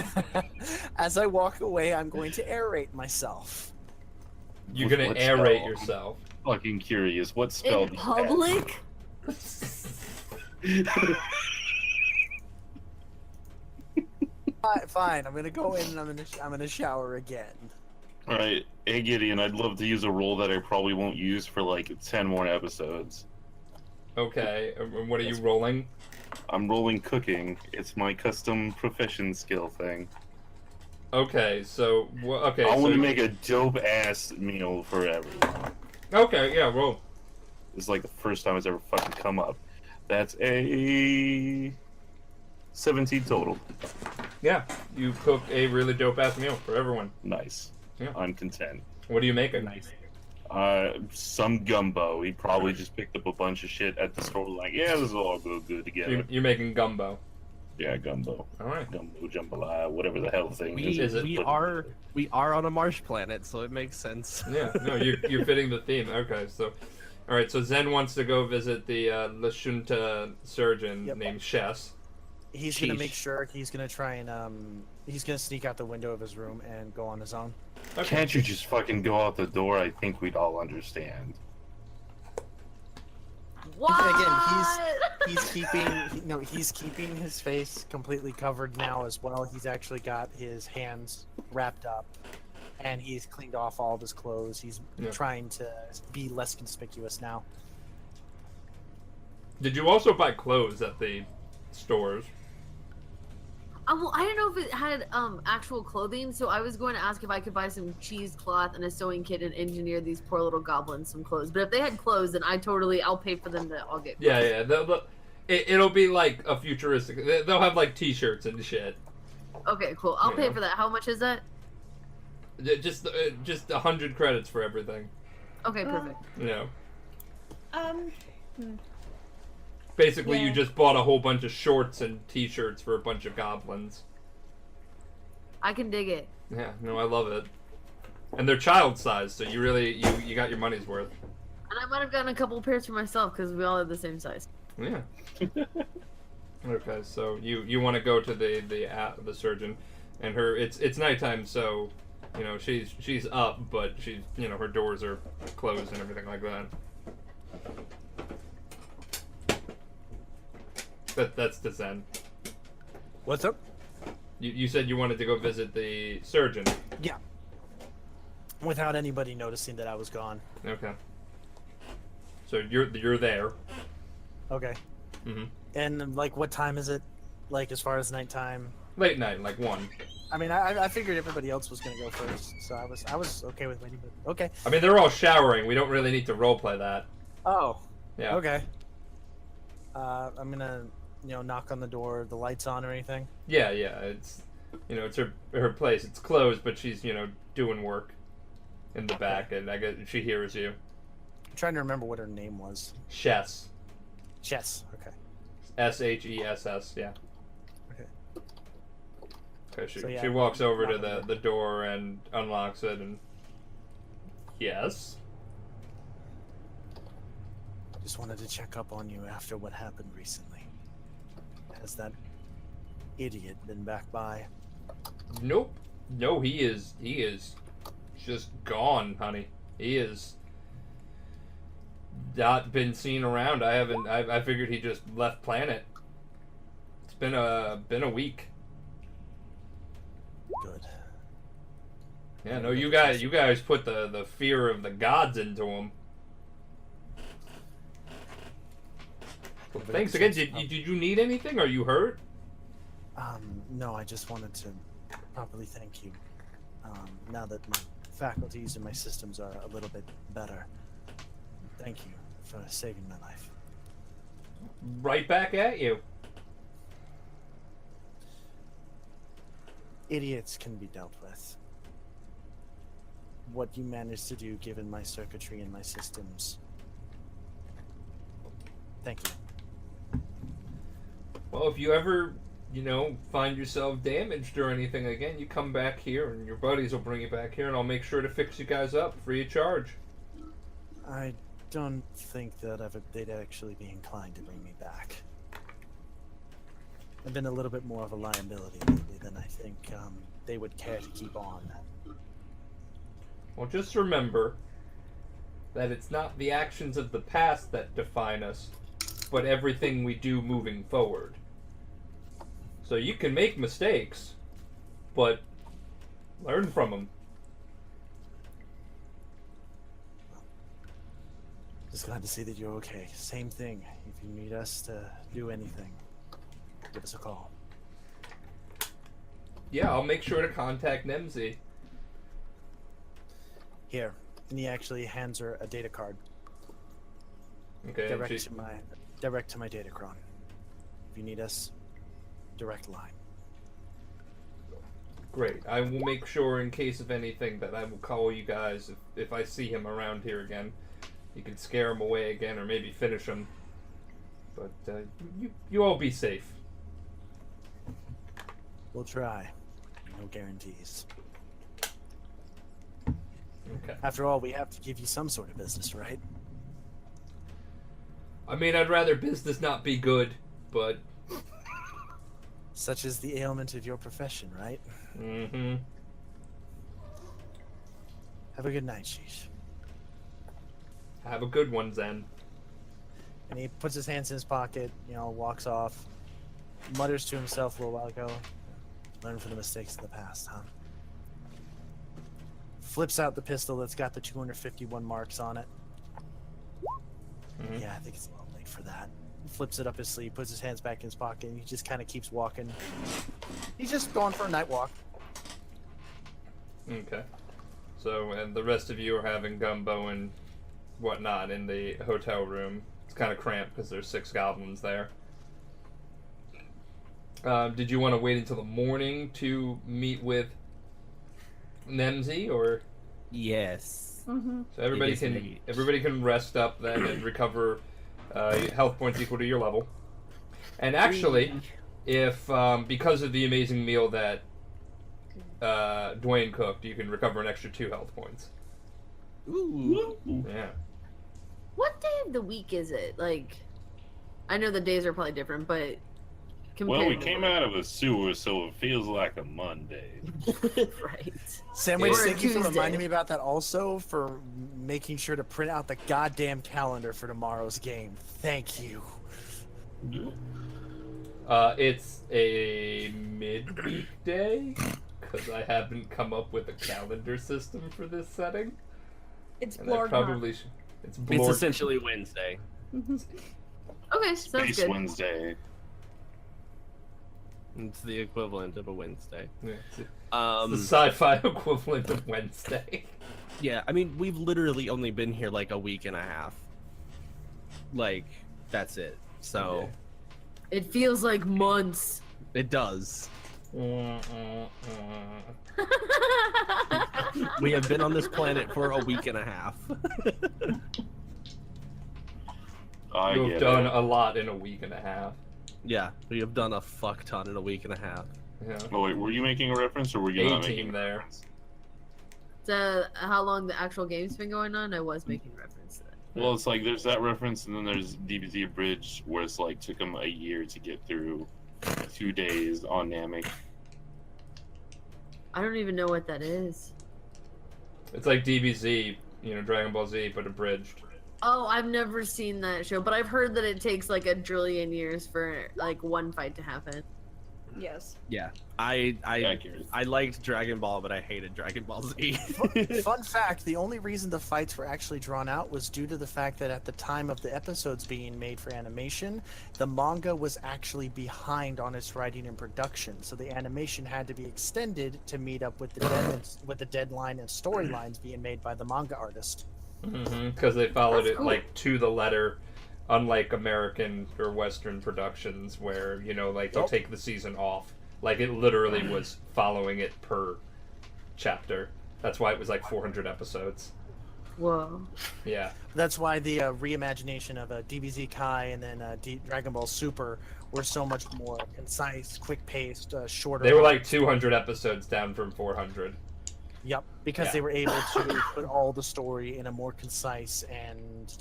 As I walk away, I'm going to aerate myself. You're With gonna what aerate spell? yourself. Fucking curious. What spell In do you public? have? Fine, I'm gonna go in and I'm gonna shower again. All right, hey Gideon, I'd love to use a roll that I probably won't use for like 10 more episodes. Okay, and what are you rolling? I'm rolling cooking. It's my custom profession skill thing. Okay, so okay. I so, want to make a dope ass meal for everyone. Okay, yeah, roll. This is like the first time it's ever fucking come up. That's a 17 total. Yeah, you cook a really dope ass meal for everyone. Nice. Yeah. I'm content. What are you making? Nice. Some gumbo. He probably just picked up a bunch of shit at the store. Like, yeah, this will all go good together. You're making gumbo. Yeah, gumbo. All right. Gumbo, jambalaya, whatever the hell thing We, is. we are on a marsh planet, so it makes sense. Yeah, no, you're fitting the theme. Okay, so, all right, so Zen wants to go visit the Lashunta surgeon named Shess. He's gonna Sheesh. make sure he's gonna try and he's gonna sneak out the window of his room and go on his own. Okay. Can't you just fucking go out the door? I think we'd all understand. What? Again, he's keeping his face completely covered now as well. He's actually got his hands wrapped up, and he's cleaned off all of his clothes. He's trying to be less conspicuous now. Did you also buy clothes at the stores? Well, I didn't know if it had actual clothing, so I was going to ask if I could buy some cheesecloth and a sewing kit and engineer these poor little goblins some clothes. But if they had clothes, then I'll pay for them to all get clothes. Yeah. It'll be like a futuristic. They'll have like T-shirts and shit. Okay, cool. I'll pay for that. How much is that? Just 100 credits for everything. Okay, perfect. You know. Hmm. Basically, you Yeah. just bought a whole bunch of shorts and T-shirts for a bunch of goblins. I can dig it. Yeah, no, I love it. And they're child sized, so you really you got your money's worth. And I might have gotten a couple pairs for myself because we all have the same size. Yeah. Okay, so you want to go to the surgeon, and it's nighttime, so you know she's up, but she's her doors are closed and everything like that. That's the Zen. What's up? You said you wanted to go visit the surgeon. Yeah. Without anybody noticing that I was gone. Okay. So you're there. Okay. Mm-hmm. And like, what time is it? Like, as far as nighttime? Late night, like 1. I mean, I figured everybody else was gonna go first, so I was okay with waiting. But okay. I mean, they're all showering. We don't really need to roleplay that. Oh. Yeah. Okay. I'm gonna, knock on the door. The lights on or anything? Yeah. It's, it's her place. It's closed, but she's, doing work in the back, and I guess she hears you. I'm trying to remember what her name was. Chess. Chess. Okay. Shess. Yeah. Okay. Okay. So, yeah, she walks over to knock on the door and unlocks it, and yes. Just wanted to check up on you after what happened recently. Has that idiot been back by? Nope. No, he is just gone, honey. He is not been seen around. I figured he just left planet. It's been a week. Good. Yeah, no, you guys put the fear of the gods into him. Well, thanks again. Did you need anything? Are you hurt? No, I just wanted to properly thank you. Now that my faculties and my systems are a little bit better, thank you for saving my life. Right back at you. Idiots can be dealt with. What you managed to do, given my circuitry and my systems. Thank you. Well, if you ever, find yourself damaged or anything again, you come back here and your buddies will bring you back here and I'll make sure to fix you guys up free of charge. I don't think that they'd actually be inclined to bring me back. I've been a little bit more of a liability lately than I think they would care to keep on. Well, just remember that it's not the actions of the past that define us, but everything we do moving forward. So you can make mistakes, but learn from them. Just glad to see that you're okay. Same thing. If you need us to do anything, give us a call. Yeah, I'll make sure to contact Nemzi. Here. And he actually hands her a data card. Okay. Direct to my datacron. If you need us, direct line. Great. I will make sure, in case of anything, that I will call you guys if I see him around here again. You can scare him away again, or maybe finish him. But you all be safe. We'll try. No guarantees. Okay. After all, we have to give you some sort of business, right? I mean, I'd rather business not be good, but... Such is the ailment of your profession, right? Mm-hmm. Have a good night, Sheesh. Have a good one, Zen. And he puts his hands in his pocket, walks off, mutters to himself a little while ago. Learn from the mistakes of the past, huh? Flips out the pistol that's got the 251 marks on it. Mm-hmm. Yeah, I think it's a little late for that. Flips it up his sleeve, puts his hands back in his pocket, and he just kind of keeps walking. He's just going for a night walk. Okay. So, and the rest of you are having gumbo and whatnot in the hotel room. It's kind of cramped because there's 6 goblins there. Did you want to wait until the morning to meet with Nemzi, or? Yes. So everybody can rest up then and recover health points equal to your level. And actually, if because of the amazing meal that Dwayne cooked, you can recover an extra 2 health points. Ooh. Yeah. What day of the week is it? Like, I know the days are probably different, but Well, we came out of a sewer, so it feels like a Monday. right. Sandwich, Or a thank you for Tuesday. reminding me about that also, for making sure to print out the goddamn calendar for tomorrow's game. Thank you. It's a midweek day, because I haven't come up with a calendar system for this setting. It's And I Blorg. probably it's It's Blorg. essentially Wednesday. Okay, sounds Space good. Wednesday. It's the equivalent of a Wednesday. Yeah, it's the Um, sci-fi equivalent of Wednesday. yeah, I mean, we've literally only been here like a week and a half. Like, that's it. So, It feels like months. it does. We have been on this planet for a week and a half. I You've get done it. a lot in a week and a half. Yeah, we have done a fuck ton in a week and a half. Yeah. Oh, wait, were you making a reference, or were you not 18 making a there. reference? So, how long the actual game's been going on? I was making reference to that. Well, it's like there's that reference, and then there's DBZ Bridge, where it's like took them a year to get through 2 days on Namek. I don't even know what that is. It's like DBZ, Dragon Ball Z, but abridged. Oh, I've never seen that show, but I've heard that it takes like a trillion years for like one fight to happen. Yes. Yeah, I Accurate. liked Dragon Ball, but I hated Dragon Ball Z. Fun fact, the only reason the fights were actually drawn out was due to the fact that at the time of the episodes being made for animation, the manga was actually behind on its writing and production, so the animation had to be extended to meet up with the deadline and storylines being made by the manga artist. Because they followed That's it cool. like to the letter, unlike American or Western productions where like they'll Yep. take the season off. Like it literally was following it per chapter. That's why it was like 400 episodes. Whoa. Yeah. That's why the reimagination of DBZ Kai and then Dragon Ball Super were so much more concise, quick-paced, shorter. They were like 200 episodes down from 400. Yep, because Yeah. they were able to put all the story in a more concise and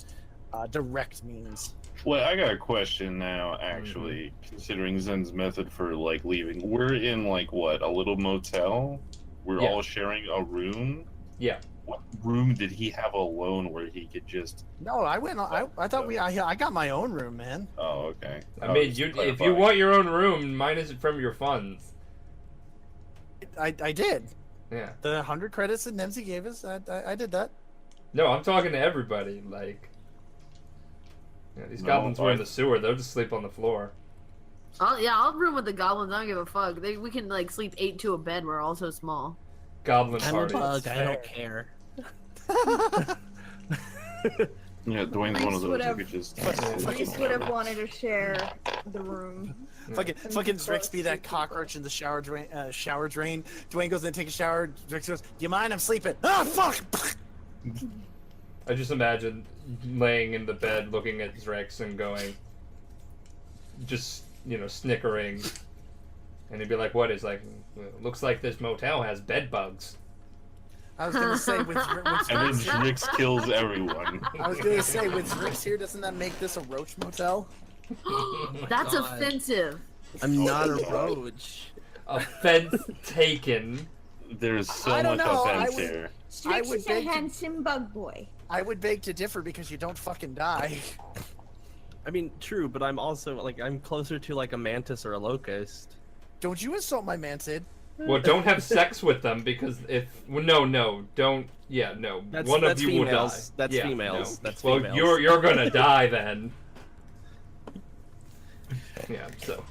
direct means. Well, I got a question now, actually, considering Zen's method for, like, leaving. We're in, like, what, a little motel? We're Yeah. all sharing a room? Yeah. What room did he have alone where he could just... No, I went. I thought I got my own room, man. Oh, okay. I mean, just if you clarifying. want your own room, minus it from your funds. I did. Yeah. The 100 credits that Nemzi gave us, I did that. No, I'm talking to everybody. Like, these No, goblins were in I- the sewer. They'll just sleep on the floor. I'll room with the goblins. I don't give a fuck. We can like sleep 8 to a bed. We're all so small. Goblin I'm a party. bug. I fair. don't care. Yeah, Dwayne's one of Reese those would who have- could just... Reese would have wanted to share the room. Fucking Drixby, that cockroach in the shower drain. Dwayne goes in and takes a shower. Drix goes, "Do you mind? I'm sleeping." Ah, fuck! I just imagine laying in the bed looking at Zrex and going, just, snickering. And he'd be like, what? He's like, "Well, looks like this motel has bed bugs." I was gonna say with And then Drix, Drix kills everyone. I was gonna say with Drix here, doesn't that make this a roach motel? That's God. offensive. I'm not a roach. Offense taken. There's so I don't much know, I offense would- here. Strix would is a beg to- handsome bug boy. I would beg to differ because you don't fucking die. I mean, true, but I'm also like I'm closer to like a mantis or a locust. Don't you insult my man, Sid? Well, don't have sex with them because don't. Yeah, no. That's- One of that's you females. will die. That's Yeah, females. no. That's well, females. you're gonna die then. Yeah. So.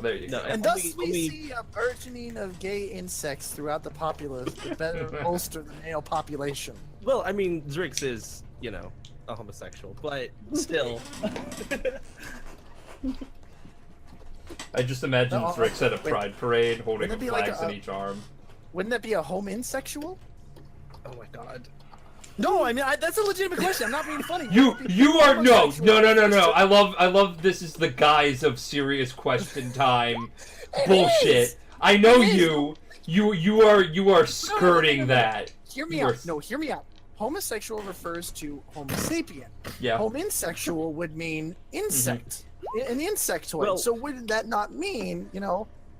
There you No, go. And Only- thus we only- see a burgeoning of gay insects throughout the populace to better bolster the male population. Well, I mean, Zrix is, you know, a homosexual, but still. I just imagine No, Rick's at a wait. pride parade holding Wouldn't it be flags like in each arm. Wouldn't that be a home insexual? Oh my god. No, I mean that's a legitimate question. I'm not being funny. You are no. Homosexual. I love this is the guise of serious question time. It Bullshit. is. I know It is. you are skirting that. Hear me You are out. No, hear me out. Homosexual refers to Homo sapien. Yeah. Homosexual would mean insect. An insectoid. Well- So wouldn't that not mean,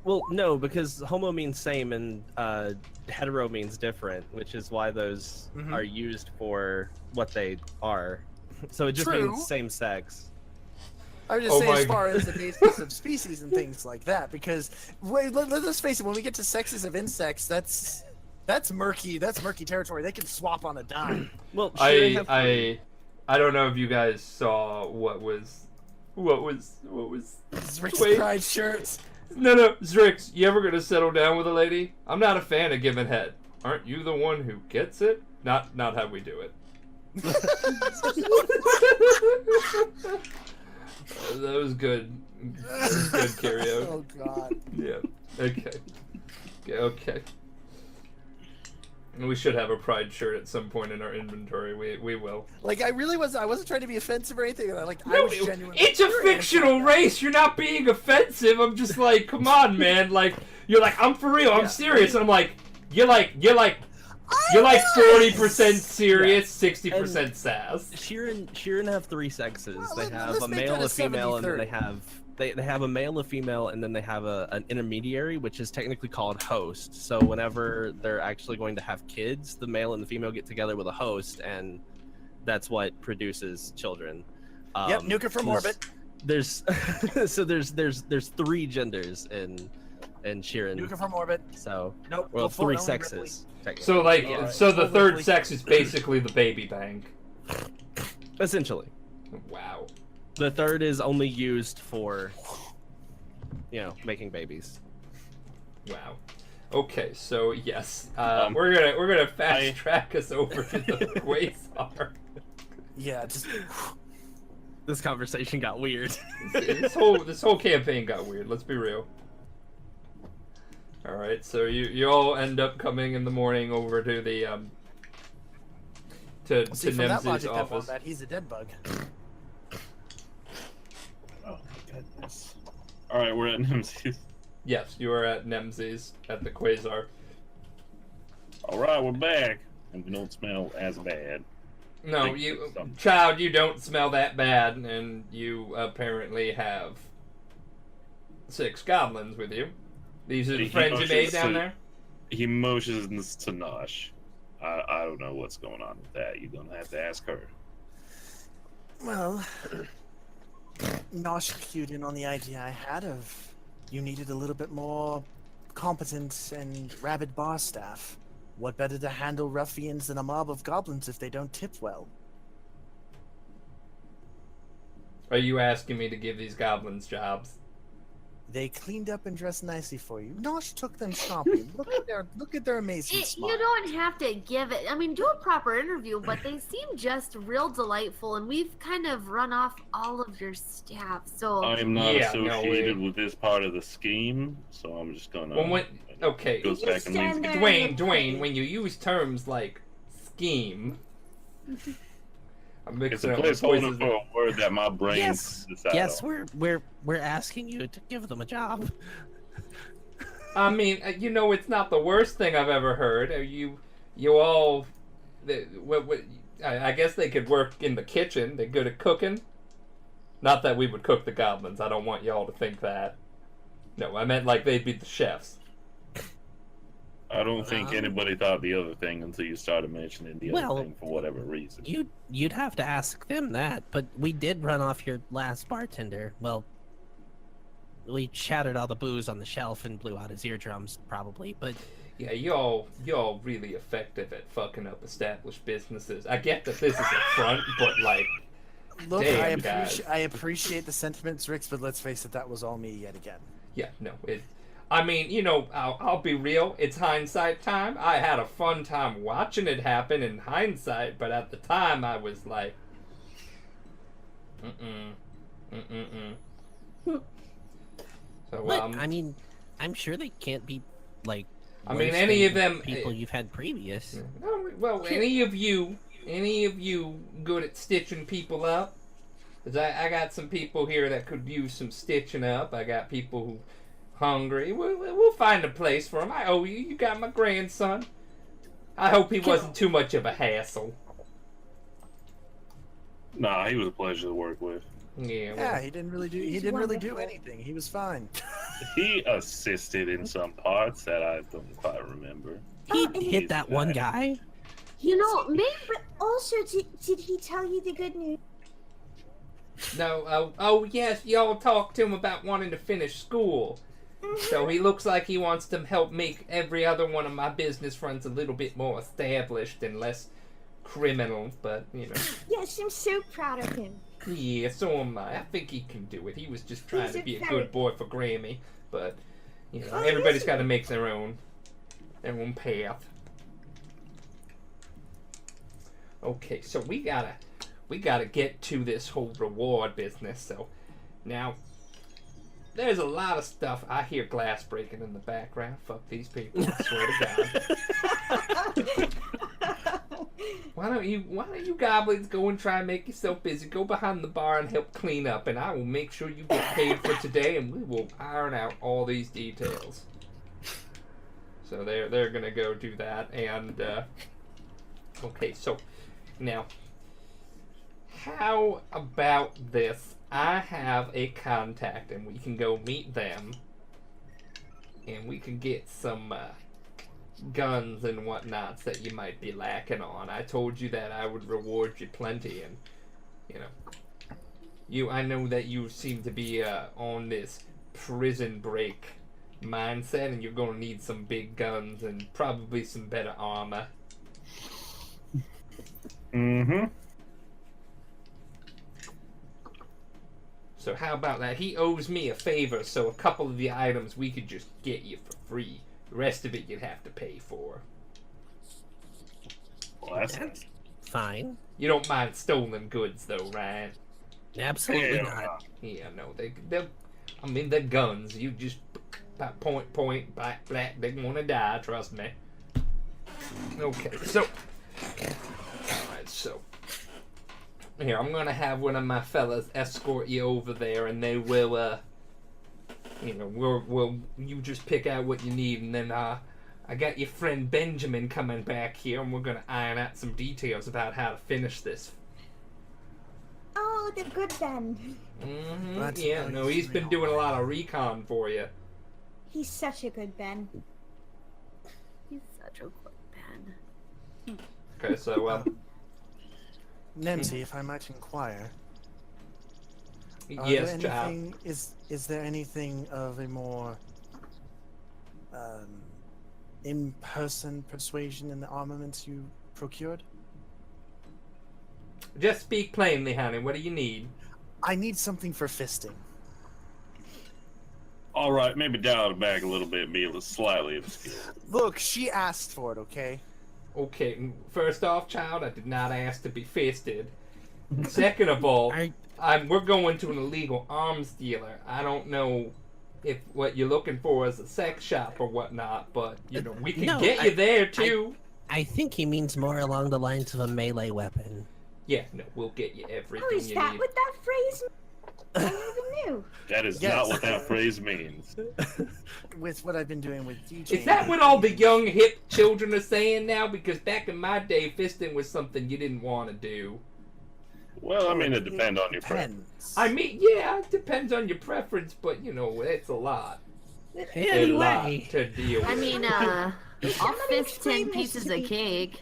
Well, no, because homo means same and hetero means different, which is why those Mhm. are used for what they are. So it just True. means same sex. I was just Oh saying my as far as the basis of species and things like that, because let's face it, when we get to sexes of insects, that's murky territory. They can swap on a dime. Well, Sheeran have- I don't know if you guys saw what was Rick's Wait. pride shirts. No, Zrix, you ever gonna settle down with a lady? I'm not a fan of giving head. Aren't you the one who gets it? Not how we do it. That was good. That was good, Curio. Oh god. Yeah. Okay. We should have a pride shirt at some point in our inventory. We will. Like I wasn't trying to be offensive or anything. I No, was genuinely it's a curious fictional about that. race. You're not being offensive. I'm just like, come on, man. Like, you're like, I'm for real. I'm serious. I'm like, you're like 40% serious, 60% sass. Sheeran have three sexes. Well, they have let's a make male, that a a female, and then 70-30. they have a male, a female, and then they have an intermediary, which is technically called host. So whenever they're actually going to have kids, the male and the female get together with a host, and that's what produces children. Yep, nuke it from orbit. There's so there's three genders in Sheeran. Nuke it from orbit. So Nope. well, go full three Ellen sexes. technically. So like, Alright. so the Full third Ripley. sex is basically the baby bank. Essentially. Wow. The third is only used for, making babies. Wow. Okay, so yes, Um, we're gonna fast track us over to the Quasar. Yeah, just This conversation got weird. this whole campaign got weird. Let's be real. All right, so you all end up coming in the morning over to the to see from that Nemzi's logic that office. that he's a dead bug. Oh my goodness. All right, we're at Nemzi's. Yes, you are at Nemzi's at the Quasar. All right, we're back, and we don't smell as bad. No, Thank you you. child, you don't smell that bad, and you apparently have 6 goblins with you. These are the He friends you made motions down to- there. He motions to Nosh. I don't know what's going on with that. You're gonna have to ask her. Well, Nosh cued in on the idea I had of you needed a little bit more competent and rabid bar staff. What better to handle ruffians than a mob of goblins if they don't tip well? Are you asking me to give these goblins jobs? They cleaned up and dressed nicely for you. Nosh took them shopping. Look at their amazing smile. You don't have to give it. I mean, do a proper interview, but they seem just real delightful, and we've kind of run off all of your staff. So I'm not Yeah, no, associated we- with this part of the scheme, so I'm just gonna. Well, when, okay, Goes back and stand leaves. there Dwayne, and Dwayne, when you use terms like scheme, I'm It's a mixing up the placeholder voices. for a word that my brain Yes, decided yes, on. we're asking you to give them a job. I mean, it's not the worst thing I've ever heard. You all, I guess they could work in the kitchen. They're good at cooking. Not that we would cook the goblins. I don't want y'all to think that. No, I meant like they'd be the chefs. I don't think anybody thought the other thing until you started mentioning the Well, other thing for whatever reason. You'd have to ask them that, but we did run off your last bartender. Well, we shattered all the booze on the shelf and blew out his eardrums, probably, but Yeah, y'all really effective at fucking up established businesses. I get that this is a front, but like, Look, damn, guys. I appreciate the sentiments, Rix, but let's face it, that was all me yet again. Yeah, no, I mean, I'll be real. It's hindsight time. I had a fun time watching it happen in hindsight, but at the time I was like, So, But, I mean, I'm sure they can't be, like, I mean, worse any than of them people you've had previous. No, well, any of you good at stitching people up? 'Cause I got some people here that could use some stitching up. I got people who hungry. We'll find a place for them. I owe you. You got my grandson. I hope he wasn't too much of a hassle. Nah, he was a pleasure to work with. Yeah. Yeah, he didn't really do anything. He was fine. He assisted in some parts that I don't quite remember. He hit that one guy. You know, maybe. But also, did he tell you the good news? No. Oh, yes. Y'all talked to him about wanting to finish school. So he looks like he wants to help make every other one of my business fronts a little bit more established and less criminal. But Yes, I'm so proud of him. Yeah, so am I. I think he can do it. He was just trying He's to a be a very- good boy for Grammy, but Oh, everybody's yes. got to make their own path. Okay, so we gotta get to this whole reward business. So now there's a lot of stuff. I hear glass breaking in the background. Fuck these people! I swear to God. Why don't you goblins go and try and make yourself busy? Go behind the bar and help clean up, and I will make sure you get paid for today, and we will iron out all these details. So they're gonna go do that, and okay. So now, how about this? I have a contact, and we can go meet them, and we can get some guns and whatnots that you might be lacking on. I told you that I would reward you plenty, and I know that you seem to be on this prison break mindset, and you're going to need some big guns and probably some better armor. Mm-hmm. So how about that? He owes me a favor, so a couple of the items we could just get you for free. The rest of it you'd have to pay for. Well, that's Fine. You don't mind stolen goods, though, right? Absolutely Yeah. not. Yeah, no, they're guns. You just point, black, they're gonna die, trust me. Okay, so... Alright, so... Here, I'm gonna have one of my fellas escort you over there, and they will, you just pick out what you need, and then, I got your friend Benjamin coming back here, and we're gonna iron out some details about how to finish this. Oh, the good Ben. Mm-hmm. Glad to Yeah, know no, he's he's been doing doing a lot of recon for you. He's such a good Ben. He's such a good man. Okay, so, Nancy, if I might inquire, yes, child. is there anything of a more in-person persuasion in the armaments you procured? Just speak plainly, honey. What do you need? I need something for fisting. all right. Maybe dial it back a little bit, be slightly obscure. Look, she asked for it, okay? Okay, first off, child, I did not ask to be fisted. Second of all, we're going to an illegal arms dealer. I don't know if what you're looking for is a sex shop or whatnot, but we can get you there too. I think he means more along the lines of a melee weapon. Yeah, no, we'll get you everything Oh, is you that need. what that phrase means? I never knew. That is Yes. not what that phrase means. With what I've been doing with DJing. Is that what all the young hip children are saying now? Because back in my day, fisting was something you didn't want to do. Well, I mean, it depends on your preference. Depends. I mean, yeah, it depends on your preference, but it's a lot. A lot Anyway, to deal with. I mean, I'll fist 10 pieces of cake.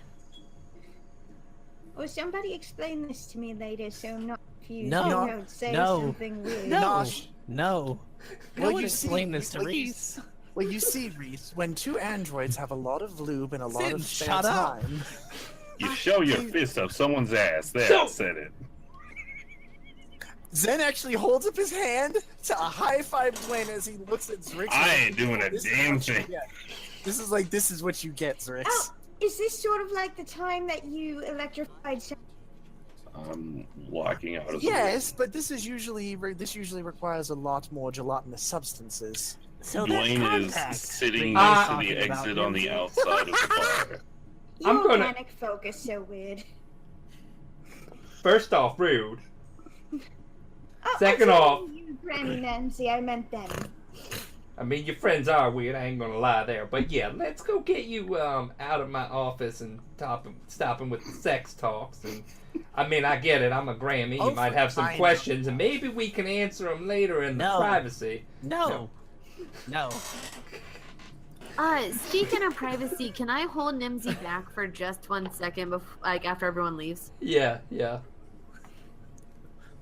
Well, somebody explain this to me later so I'm not confused. No. You don't say No. something weird. no, Nosh. no. Well, No one you see- explain this to well, you- Reese. Well, you see, Reese, when two androids have a lot of lube and a lot of spare shut up. time, You show your fist up someone's ass. There, So- I said it. Zen actually holds up his hand to a high five Glenn as he looks at Zrix. I ain't doing a This is damn what you thing. get. This is what you get, Zrix. Oh, is this sort of like the time that you electrified? I'm walking out of the Yes, but this usually requires a lot more gelatinous substances. So Dwayne that is contact sitting that next to you're the talking about, exit on the Nimsy? outside of the bar. Your I'm gonna- organic folk is so weird. First off, rude. Oh, Second I didn't off- mean you, Granny Nancy. I meant them. I mean, your friends are weird. I ain't gonna lie there. But yeah, let's go get you out of my office and stopping with the sex talks. And I mean, I get it. I'm a Grammy. Oh, You might have some fine. questions, and maybe we can answer them later in the No. privacy. No. No. Speaking of privacy, can I hold Nimsy back for just 1 second, after everyone leaves? Yeah.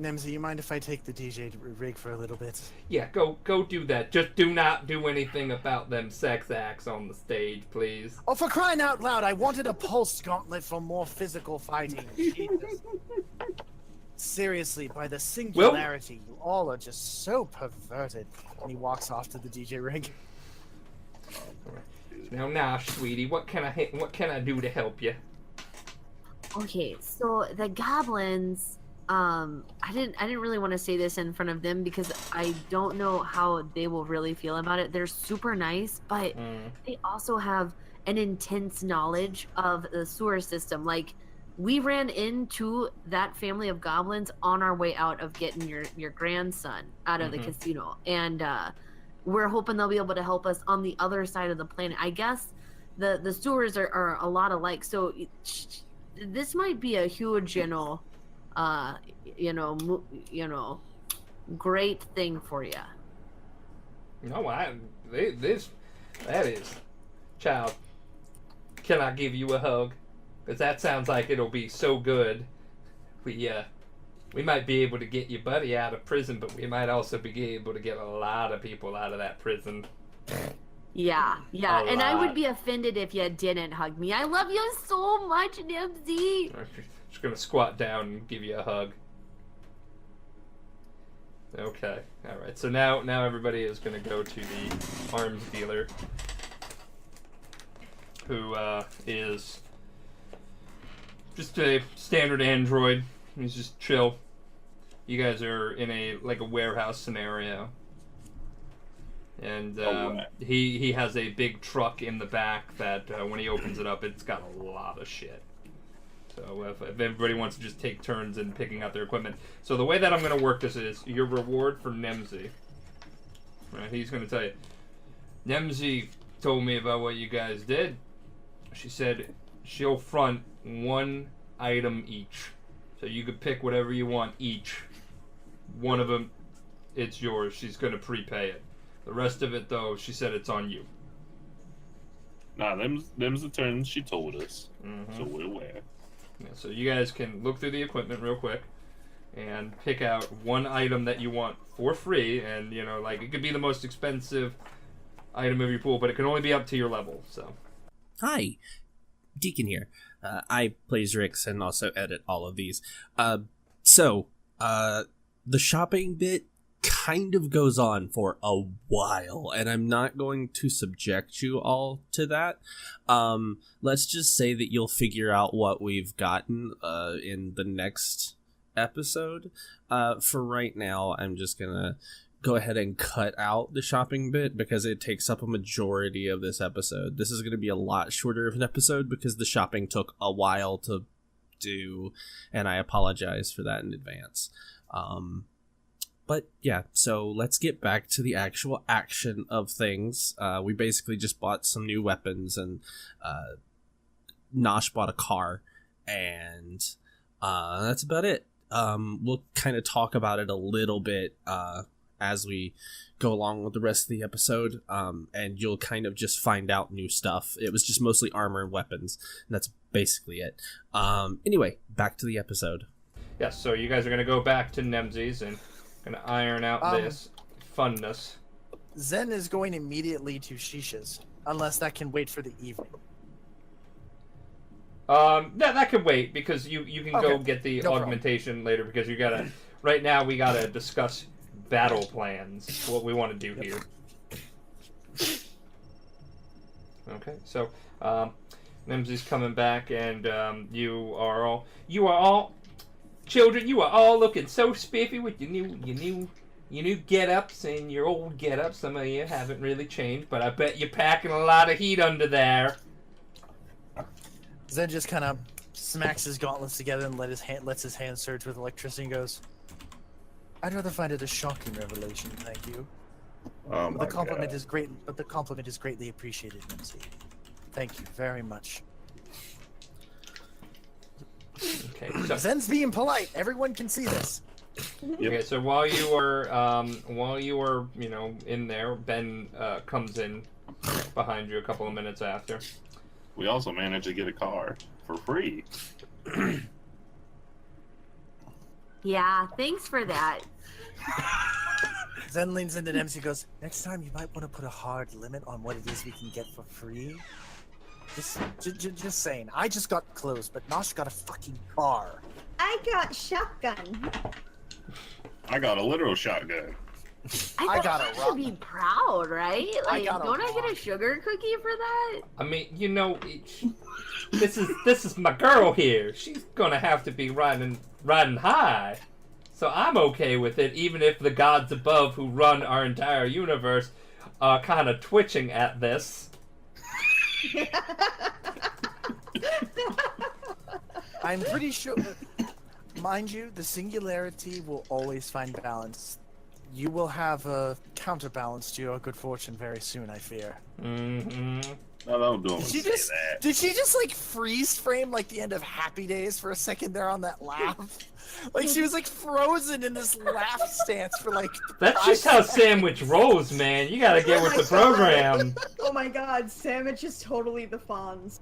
Nemzi, you mind if I take the DJ rig for a little bit? Yeah, go do that. Just do not do anything about them sex acts on the stage, please. Oh, for crying out loud, I wanted a pulse gauntlet for more physical fighting. Jesus. Seriously, by the singularity, you all are just so perverted. And he walks off to the DJ rig. Now, sweetie, what can I do to help you? Okay, so the goblins, I didn't really want to say this in front of them because I don't know how they will really feel about it. They're super nice, but they also have an intense knowledge of the sewer system. Like, we ran into that family of goblins on our way out of getting your grandson out of the casino, and we're hoping they'll be able to help us on the other side of the planet. I guess the sewers are a lot alike, so this might be a huge, great thing for you. No, that is, child. Can I give you a hug? Because that sounds like it'll be so good. We might be able to get your buddy out of prison, but we might also be able to get a lot of people out of that prison. Yeah, and I lot. would be offended if you didn't hug me. I love you so much, Nimsy. Just gonna squat down and give you a hug. Okay, all right. So now everybody is gonna go to the arms dealer, who is just a standard android. He's just chill. You guys are in a warehouse scenario, and he has a big truck in the back that when he opens it up, it's got a lot of shit. So if everybody wants to just take turns in picking out their equipment. So the way that I'm going to work this is your reward for Nemzi. Right, he's going to tell you. Nemzi told me about what you guys did. She said she'll front one item each. So you could pick whatever you want each. One of them, it's yours. She's going to prepay it. The rest of it, though, she said it's on you. Nah, them's the terms she told us. So we're aware. Yeah, so you guys can look through the equipment real quick and pick out one item that you want for free, and it could be the most expensive item of your pool, but it can only be up to your level. So Hi, Deacon here. I play Zrix and also edit all of these. The shopping bit kind of goes on for a while, and I'm not going to subject you all to that. Let's just say that you'll figure out what we've gotten in the next episode. For right now, I'm just gonna go ahead and cut out the shopping bit because it takes up a majority of this episode. This is going to be a lot shorter of an episode because the shopping took a while to do, and I apologize for that in advance. But yeah, so let's get back to the actual action of things. We basically just bought some new weapons, and Nosh bought a car, and that's about it. We'll kind of talk about it a little bit as we go along with the rest of the episode, and you'll kind of just find out new stuff. It was just mostly armor and weapons, and that's basically it. Anyway, back to the episode. yes, so you guys are going to go back to Nemzi's and going to iron out this funness. Zen is going immediately to Shisha's, unless that can wait for the evening. That can wait because you can go Okay, get the no augmentation later because you gotta right now we gotta discuss battle plans. What we want to do here. Okay, so Nimsy's coming back, and you are all children. You are all looking so spiffy with your new get-ups and your old get-ups. Some of you haven't really changed, but I bet you're packing a lot of heat under there. Zen just kind of smacks his gauntlets together and lets his hand surge with electricity and goes, "I'd rather find it a shocking revelation, thank you. Oh But my the compliment God. is great. But the compliment is greatly appreciated, Nimsy. Thank you very much." Okay, so Zen's being polite. Everyone can see this. okay, so while you were in there, Ben comes in behind you a couple of minutes after. We also managed to get a car for free. Yeah, thanks for that. Zen leans into Nimsy and goes, "Next time you might want to put a hard limit on what it is we can get for free. Just saying. I just got clothes, but Nosh got a fucking car." I got shotgun. I got a literal shotgun. I got think a you should be proud, right? Like, got a don't I get a rock. sugar cookie for that? I mean, this is my girl here. She's gonna have to be riding high. So I'm okay with it, even if the gods above who run our entire universe are kind of twitching at this. I'm pretty sure. Mind you, the singularity will always find balance. You will have a counterbalance to your good fortune very soon, I fear. Mm-hmm. No, don't Did she say just that. did she just like freeze frame like the end of Happy Days for a second there on that laugh? Like she was like frozen in this laugh stance for like. That's 5 just how seconds. Sandwich rolls, man. You gotta get with the program. Oh my god, Sandwich is totally the Fonz.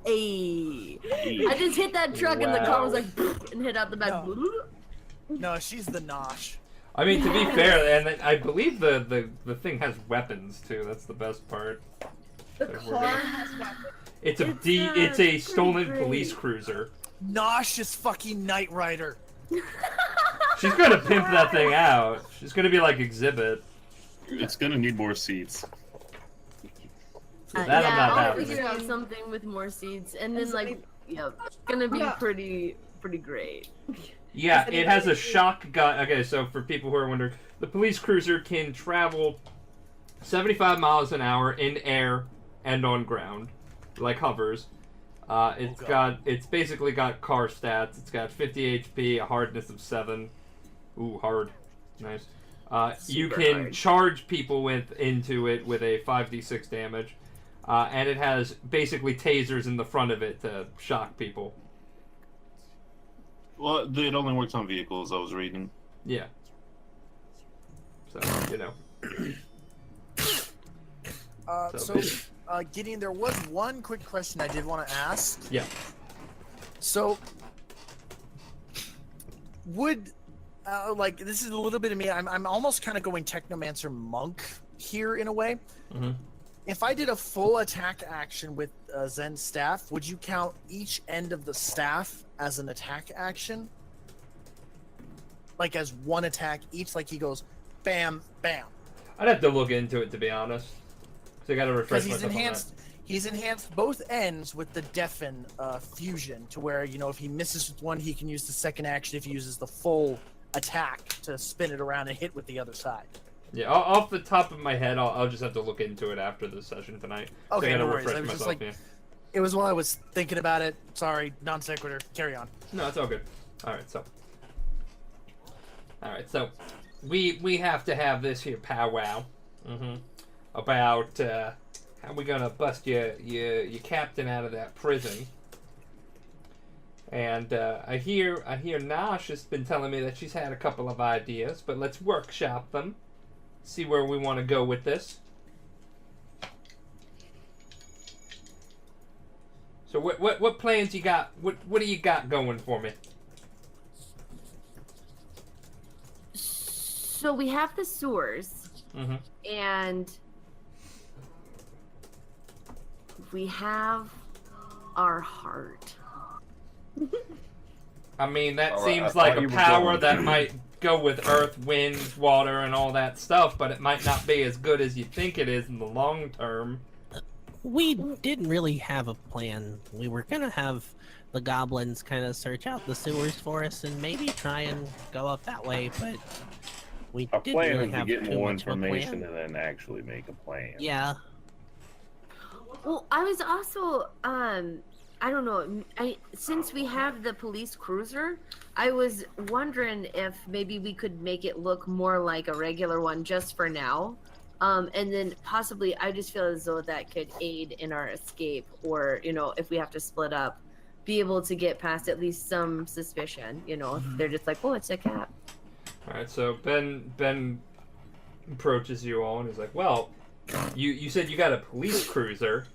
Hey, I just hit that truck and the car was like, and hit out the back. No, she's the Nosh. I mean, to be fair, and I believe the thing has weapons too. That's the best part. The Like, car has weapons. It's a stolen great. police cruiser. Nosh is fucking Knight Rider. She's gonna pimp that thing out. She's gonna be like Exhibit. It's gonna need more seats. That I'm yeah, not I'll having. figure out something with more seeds, and then It's like, yeah, it's gonna be Yeah. pretty great. Yeah, Does it has a anybody- shock gun. Okay, so for people who are wondering, the police cruiser can travel 75 miles an hour in air and on ground, like hovers. It's basically got car stats. It's got 50 HP, a hardness of 7. Ooh, hard. Nice. You Super can hard. charge people into it with a 5d6 damage. And it has basically tasers in the front of it to shock people. Well, it only works on vehicles, I was reading. Yeah. So, you know. So, Gideon, there was one quick question I did want to ask. Yeah. So, would, like, this is a little bit of me. I'm almost kind of going Technomancer Monk here in a way. Mm-hmm. If I did a full attack action with Zen's staff, would you count each end of the staff as an attack action? Like as one attack each, like he goes, bam, bam. I'd have to look into it, to be honest. So I gotta refresh Because myself he's enhanced both ends with the deafen fusion to where, you know, if he misses with one, he can use the second action if he uses the full attack to spin it around and hit with the other side. on that. Yeah, off the top of my head, I'll just have to look into it after the session tonight. Okay, so I gotta no worries. refresh I was just myself, like, yeah. it was while I was thinking about it. Sorry, non sequitur. Carry on. No, it's all good. Alright, so we have to have this here powwow. About how we gonna bust your captain out of that prison. And I hear Nosh has been telling me that she's had a couple of ideas, but let's workshop them. See where we want to go with this. So what plans you got? What do you got going for me? So we have the sewers, and we have our heart. I mean, that All right, seems I like thought a you were power going that to. might go with earth, wind, water, and all that stuff, but it might not be as good as you think it is in the long term. We didn't really have a plan. We were gonna have the goblins kind of search out the sewers for us and maybe try and go up that way, but we Our didn't plan really is to have get too more much of a information plan. and then actually make a plan. Yeah. Well, I was also, I don't know, since we have the police cruiser, I was wondering if maybe we could make it look more like a regular one just for now. And then possibly, I just feel as though that could aid in our escape, or, you know, if we have to split up, be able to get past at least some suspicion, you know, if they're just like, oh, it's a cat. Alright, so Ben approaches you all and he's like, well, you said you got a police cruiser,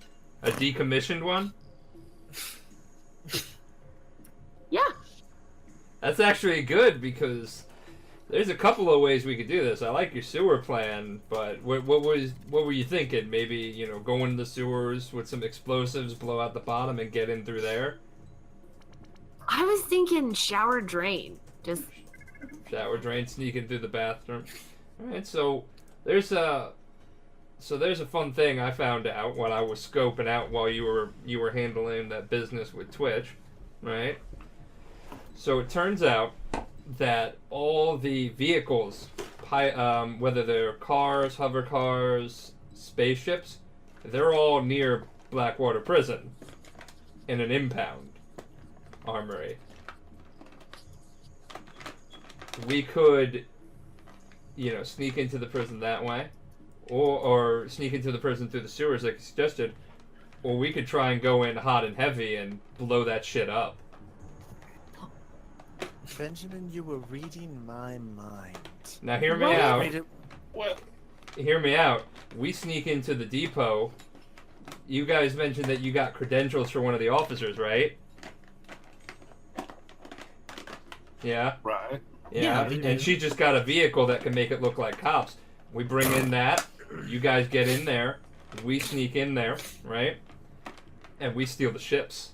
a decommissioned one? Yeah. That's actually good because there's a couple of ways we could do this. I like your sewer plan, but what were you thinking? Maybe, you know, go into the sewers with some explosives, blow out the bottom, and get in through there? I was thinking shower drain. Just Shower drain, sneaking through the bathroom. Alright, so there's a fun thing I found out when I was scoping out while you were handling that business with Twitch, right? So it turns out that all the vehicles, whether they're cars, hover cars, spaceships, they're all near Blackwater Prison in an impound armory. We could, you know, sneak into the prison that way, or sneak into the prison through the sewers like you suggested, or we could try and go in hot and heavy and blow that shit up. Benjamin, you were reading my mind. Now hear me What? out. Well, Hear me out. We sneak into the depot. You guys mentioned that you got credentials for one of the officers, right? Yeah? right. Yeah, we do. and she just got a vehicle that can make it look like cops. We bring in that. You guys get in there. We sneak in there, right? And we steal the ships.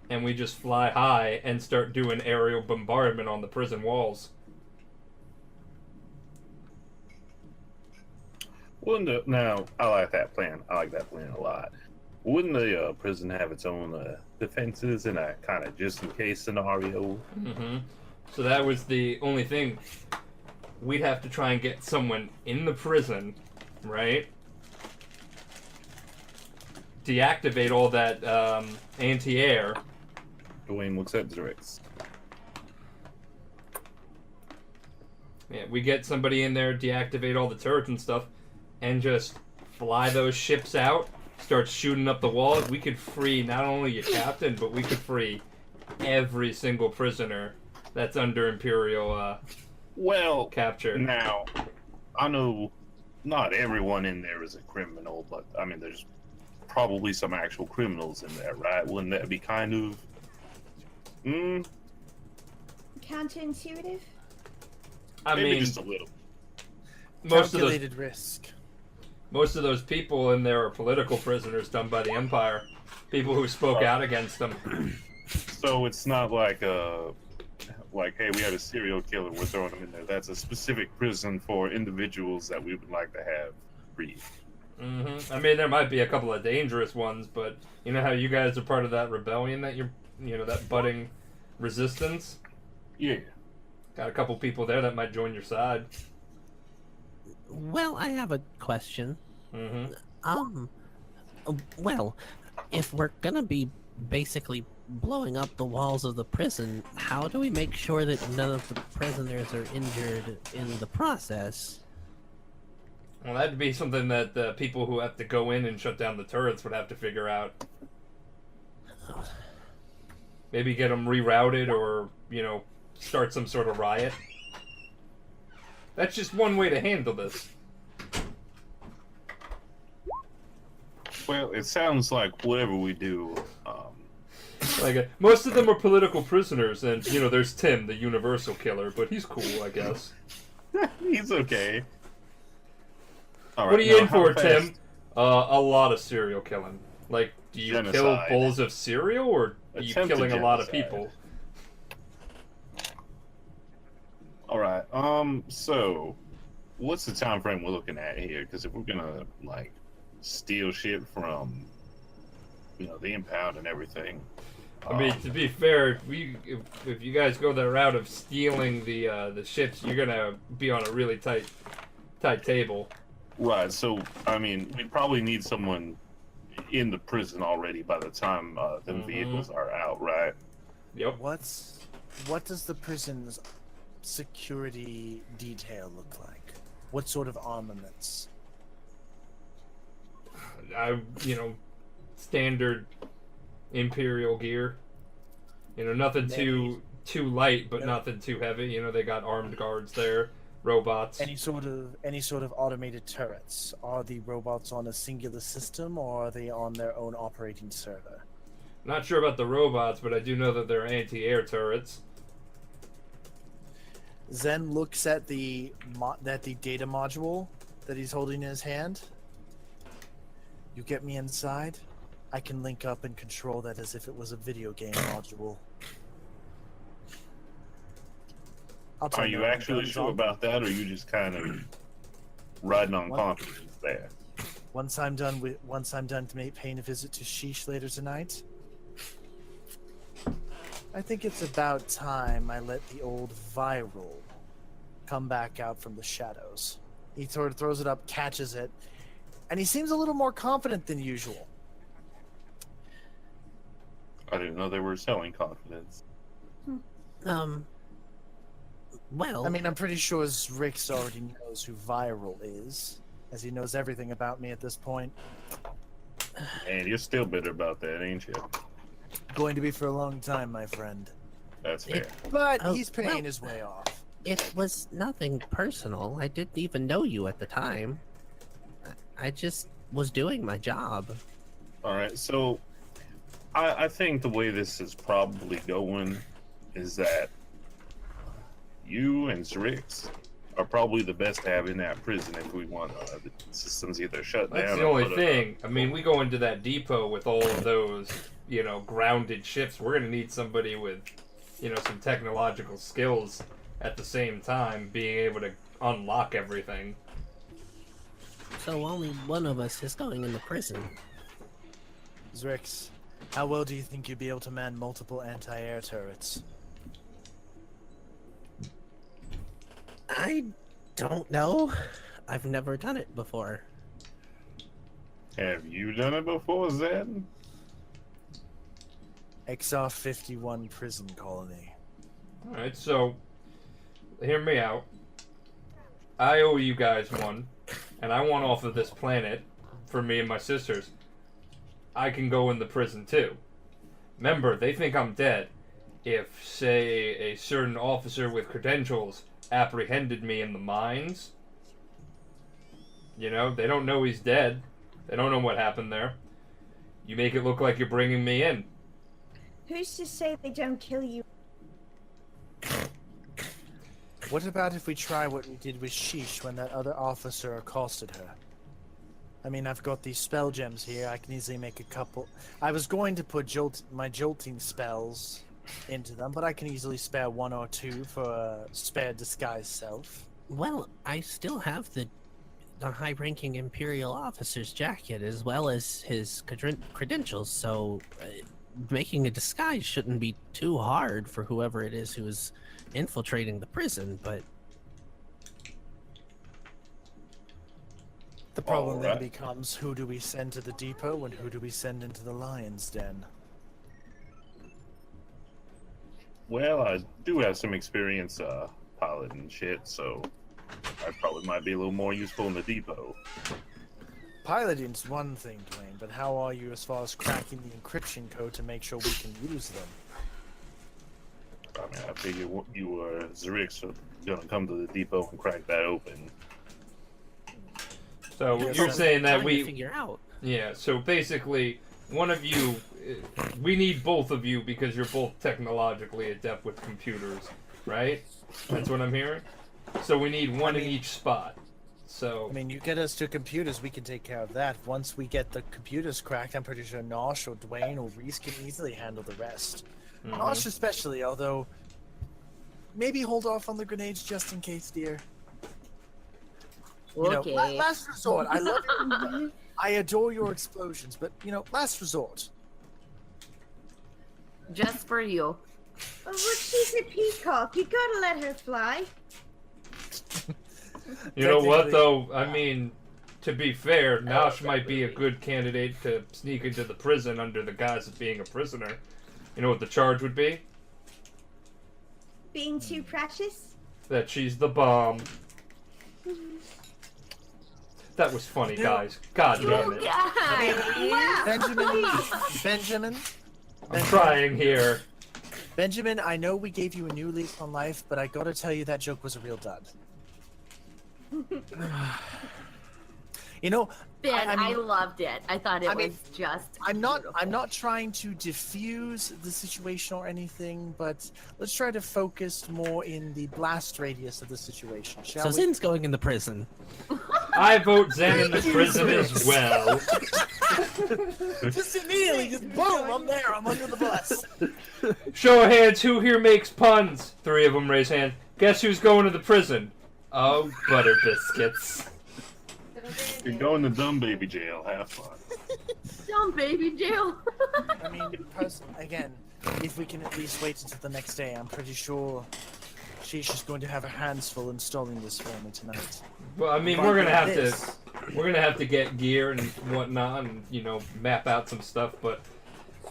And we just fly high and start doing aerial bombardment on the prison walls. Now, I like that plan. I like that plan a lot. Wouldn't the prison have its own defenses in a kind of just in case scenario? Mm-hmm. So that was the only thing. We'd have to try and get someone in the prison, right? Deactivate all that anti-air. Dwayne looks at Drix. Yeah, we get somebody in there, deactivate all the turrets and stuff, and just fly those ships out, start shooting up the walls. We could free not only your captain, but we could free every single prisoner that's under Imperial Well, capture. now, I know not everyone in there is a criminal, but I mean, there's probably some actual criminals in there, right? Wouldn't that be kind of Counterintuitive? I maybe mean, just a little? Calculated risk. Most of those people in there are political prisoners done by the Empire. People who spoke out against them. So it's not like hey, we had a serial killer, we're throwing him in there. That's a specific prison for individuals that we would like to have free. Mm-hmm. I mean, there might be a couple of dangerous ones, but you know how you guys are part of that rebellion that that budding resistance? Yeah. Uh, Got a couple people there that might join your side. Well, I have a question. Mm-hmm. Well, if we're gonna be basically blowing up the walls of the prison, how do we make sure that none of the prisoners are injured in the process? Well, that'd be something that the people who have to go in and shut down the turrets would have to figure out. Maybe get them rerouted or, start some sort of riot. That's just one way to handle this. Well, it sounds like whatever we do, Most of them are political prisoners, and, there's Tim, the universal killer, but he's cool, I guess. he's okay. All What right, are you now, in how for, fast- Tim? A lot of serial killing. Like, do you kill Genocide. bowls of cereal, or are you Attempted killing a lot of genocide. people? All right. So, what's the time frame we're looking at here? Because if we're gonna like steal shit from, the impound and everything. I mean, to be fair, if you guys go the route of stealing the ships, you're gonna be on a really tight table. Right. So, I mean, we probably need someone in the prison already by the time the vehicles are out, right? Yep. What does the prison's security detail look like? What sort of armaments? Standard Imperial gear. Nothing too light, but nothing too heavy. They got armed guards there, robots. Any sort of automated turrets? Are the robots on a singular system, or are they on their own operating server? Not sure about the robots, but I do know that they're anti-air turrets. Zen looks at the data module that he's holding in his hand. You get me inside, I can link up and control that as if it was a video game module. Are you actually sure about that, or are you just kind of riding on confidence there? Once I'm done to paying a visit to Sheesh later tonight, I think it's about time I let the old viral come back out from the shadows. He sort of throws it up, catches it, and he seems a little more confident than usual. I didn't know they were selling confidence. Well, I mean, I'm pretty sure Rix already knows who Viral is, as he knows everything about me at this point. And you're still bitter about that, ain't you? Going to be for a long time, my friend. That's fair. But he's paying his way off. It was nothing personal. I didn't even know you at the time. I just was doing my job. All right, so I think the way this is probably going is that you and Zrix are probably the best to have in that prison if we want the systems either shut down. That's the only thing. I mean, we go into that depot with all of those, grounded ships. We're going to need somebody with, some technological skills at the same time, being able to unlock everything. So only one of us is going in the prison. Zrix, how well do you think you'd be able to man multiple anti-air turrets? I don't know. I've never done it before. Have you done it before, Zen? XR 51 prison colony. Alright, so, hear me out. I owe you guys one, and I want off of this planet for me and my sisters. I can go in the prison too. Remember, they think I'm dead. If, say, a certain officer with credentials apprehended me in the mines, they don't know he's dead. They don't know what happened there. You make it look like you're bringing me in. Who's to say they don't kill you? What about if we try what we did with Sheesh when that other officer accosted her? I mean, I've got these spell gems here. I can easily make a couple. I was going to put my jolting spells into them, but I can easily spare one or two for a spare disguise self. Well, I still have the high-ranking Imperial officer's jacket as well as his credentials, so making a disguise shouldn't be too hard for whoever it is who is infiltrating the prison, but... The problem then becomes, who do we send to the depot and who do we send into the lion's den? Well, I do have some experience piloting shit, so I probably might be a little more useful in the depot. Piloting's one thing, Dwayne, but how are you as far as cracking the encryption code to make sure we can use them? I mean, I figured you were Zrix gonna come to the depot and crack that open. So Yes, you're I'm saying that trying to figure out. Yeah, so basically, one of you, we need both of you because you're both technologically adept with computers, right? That's what I'm hearing? So we need one in each spot. So I mean, you get us to computers, we can take care of that. Once we get the computers cracked, I'm pretty sure Nosh or Dwayne or Reese can easily handle the rest. Nosh especially, although maybe hold off on the grenades just in case, dear. You know, Okay. last resort. I love you. I adore your explosions, but you know, last resort. Just for you. Oh, look, she's a peacock. You gotta let her fly. You know what, Technically, though? I mean, to be fair, Nosh might be a good candidate to sneak into the prison under the guise of being a prisoner. You know what the charge would be? Being too precious? That she's the bomb. That was funny, guys. God damn it. Benjamin. I'm trying here. Benjamin, I know we gave you a new lease on life, but I gotta tell you that joke was a real dud. You know, Ben, I mean, loved it. I thought it was just. I'm not trying to diffuse the situation or anything, but let's try to focus more in the blast radius of the situation, shall So we? Zin's going in the prison. I vote Zen in the prison as well. Just immediately, just boom, I'm there, I'm under the bus. Show of hands, who here makes puns? 3 of them raise hand. Guess who's going to the prison? Oh, butter biscuits. You're going to dumb baby jail. Have fun. Dumb baby jail. I mean, again, if we can at least wait until the next day, I'm pretty sure she's just going to have her hands full installing this for me tonight. Well, I mean, But we're gonna have this- to get gear and whatnot, and you know, map out some stuff. But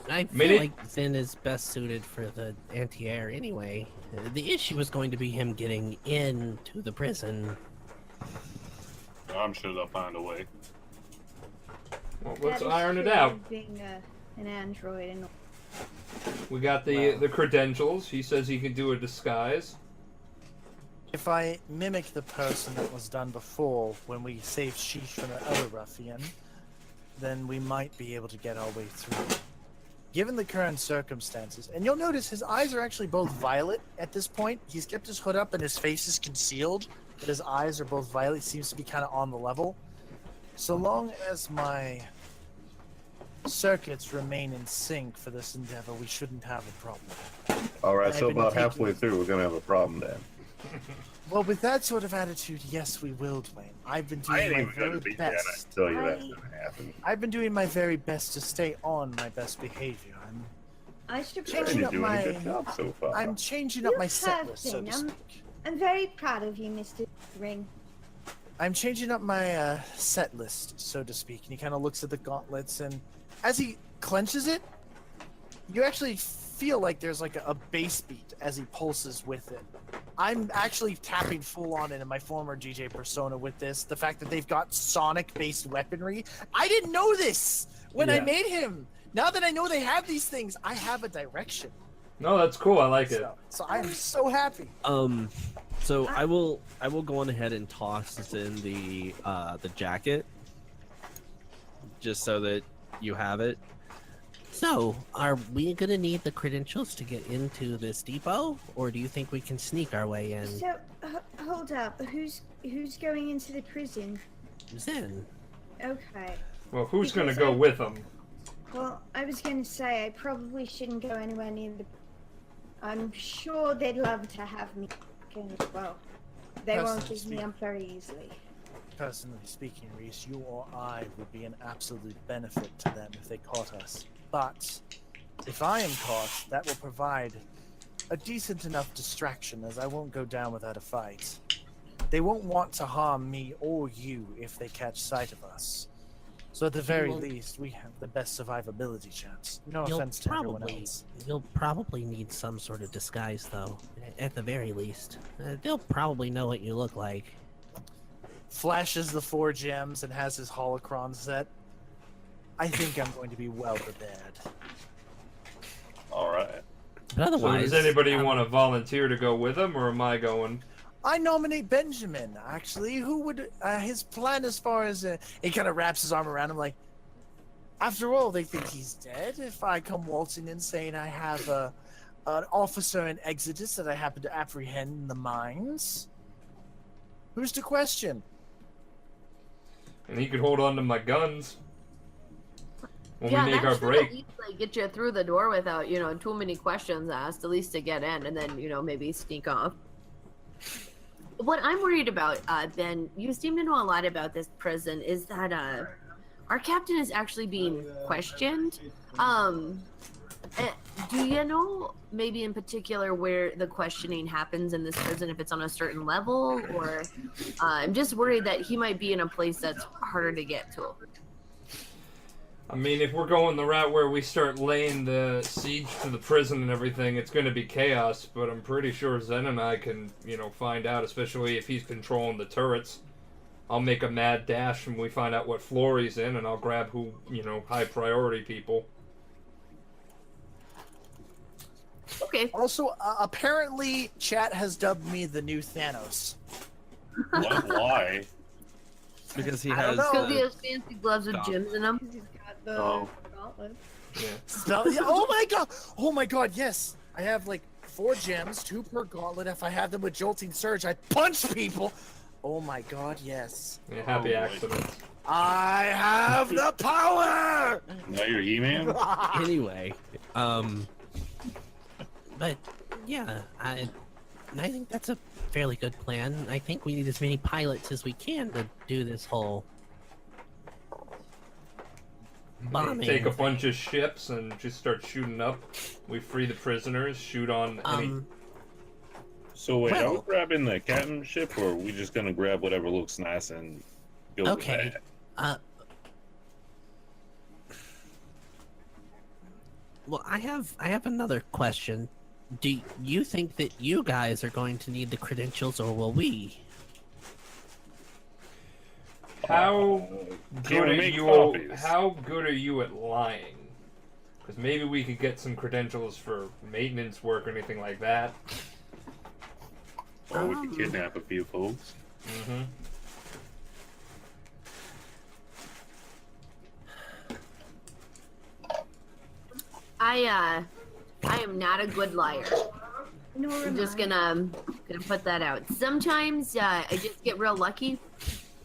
I feel like Zin is best suited for the anti-air anyway. The issue is going to be him getting into the prison. I'm sure they'll find a way. well, let's That is iron it true, out. Being an android and We got the credentials. He says he can do a disguise. If I mimic the person that was done before when we saved Sheesh from the other ruffian, then we might be able to get our way through. Given the current circumstances, and you'll notice his eyes are actually both violet at this point. He's kept his hood up and his face is concealed, but his eyes are both violet. He seems to be kind of on the level. So long as my circuits remain in sync for this endeavor, we shouldn't have a problem. All right, I've so been about taking- halfway through, we're gonna have a problem then. Well, with that sort of attitude, yes, we will, Dwayne. I've been I doing ain't my even gonna very be there. I best. tell you that's gonna happen. I've been doing my very best to stay on my best behavior. I suppose Changing You're up doing my, a good job so far. I'm changing up You my set have list, so been. to speak. I'm very proud of you, Mr. Ring. I'm changing up my set list, so to speak. And he kind of looks at the gauntlets, and as he clenches it, you actually feel like there's like a bass beat as he pulses with it. I'm actually tapping full on into my former DJ persona with this. The fact that they've got sonic-based weaponry. I didn't know this when I Yeah. made him. Now that I know they have these things, I have a direction. No, that's cool. I like it. So I am so happy. So I will go on ahead and toss this in the jacket, just so that you have it. So, are we gonna need the credentials to get into this depot, or do you think we can sneak our way in? So, hold up. Who's going into the prison? Zen. Okay. Well, who's gonna Because go I- with him? Well, I was going to say I probably shouldn't go anywhere near the. I'm sure they'd love to have me back in as well. They won't Personally give me up very easily. Personally speaking, Reese, you or I would be an absolute benefit to them if they caught us. But if I am caught, that will provide a decent enough distraction, as I won't go down without a fight. They won't want to harm me or you if they catch sight of us. So at the very will- least, we have the best survivability chance. No You'll offense to everyone probably else. you'll probably need some sort of disguise, though. At the very least, they'll probably know what you look like. Flashes the 4 gems and has his holocron set. I think I'm going to be well prepared. All right. But So otherwise, does anybody want to volunteer to go with him, or am I going? I nominate Benjamin, actually. Who would, his plan as far as, he kind of wraps his arm around him like, after all, they think he's dead. If I come waltzing in saying I have an officer in Exodus that I happen to apprehend in the mines, who's to question? And he could hold on to my guns. when Yeah, we make that our should break. at least like get you through the door without, too many questions asked, at least to get in, and then, maybe sneak off. What I'm worried about, Ben, you seem to know a lot about this prison, is that our captain is actually being questioned. Do you know maybe in particular where the questioning happens in this prison, if it's on a certain level, or I'm just worried that he might be in a place that's harder to get to. I mean, if we're going the route where we start laying the siege to the prison and everything, it's going to be chaos, but I'm pretty sure Zen and I can, find out, especially if he's controlling the turrets. I'll make a mad dash when we find out what floor he's in, and I'll grab who, high priority people. Okay. Also, apparently, chat has dubbed me the new Thanos. Why? Because he I don't has. know. Because he has fancy gloves with gems in them. He's got the gauntlet. Yeah. Oh my god, yes! I have like 4 gems, 2 per gauntlet. If I have them with Jolting Surge, I punch people! Oh my god, yes. Yeah, happy accidents. I have the power! Now you're He-Man? Anyway, But yeah, I think that's a fairly good plan. I think we need as many pilots as we can to do this whole bombing. Take a bunch of ships and just start shooting up. We free the prisoners, shoot on any... So wait, are we Well- grabbing the captain ship, or are we just gonna grab whatever looks nice and go Okay. with that? Well, I have another question. Do you think that you guys are going to need the credentials, or will we? How Can good we are make you? copies? How good are you at lying? Because maybe we could get some credentials for maintenance work or anything like that. Or we could kidnap a few folks. Mm-hmm. I am not a good liar. Nor I'm am just I. gonna put that out. Sometimes I just get real lucky.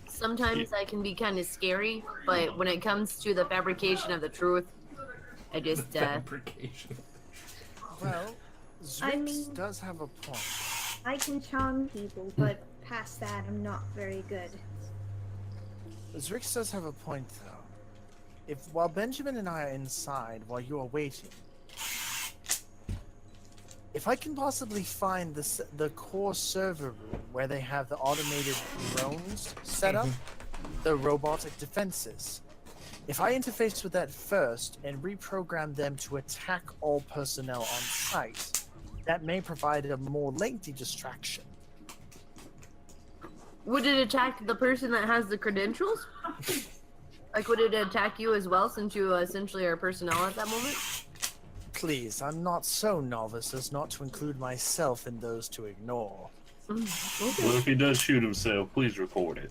Sometimes I can be kind of scary, but when it comes to the fabrication of the truth, I just Fabrication. Well, I Zrix mean- does have a point. I can charm people, but past that, I'm not very good. Zrix does have a point, though. While Benjamin and I are inside, while you are waiting, if I can possibly find the core server room where they have the automated drones set up, the robotic defenses, if I interface with that first and reprogram them to attack all personnel on site, that may provide a more lengthy distraction. would it attack the person that has the credentials? Like, would it attack you as well, since you essentially are personnel at that moment? Please, I'm not so novice as not to include myself in those to ignore. Well, if he does shoot himself, please record it.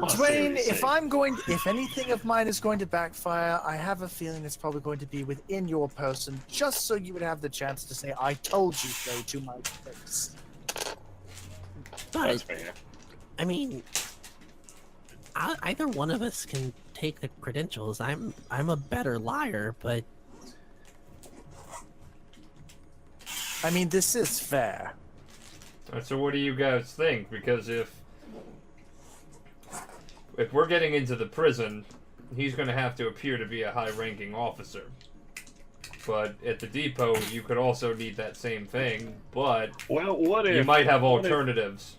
Dwayne, if anything of mine is going to backfire, I have a feeling it's probably going to be within your person, just so you would have the chance to say, I told you so to my face. That's But fair. I mean, either one of us can take the credentials. I'm a better liar, but I mean, this is fair. So what do you guys think? Because if we're getting into the prison, he's going to have to appear to be a high-ranking officer. But at the depot, you could also need that same thing, but Well, what if you might have what if- alternatives.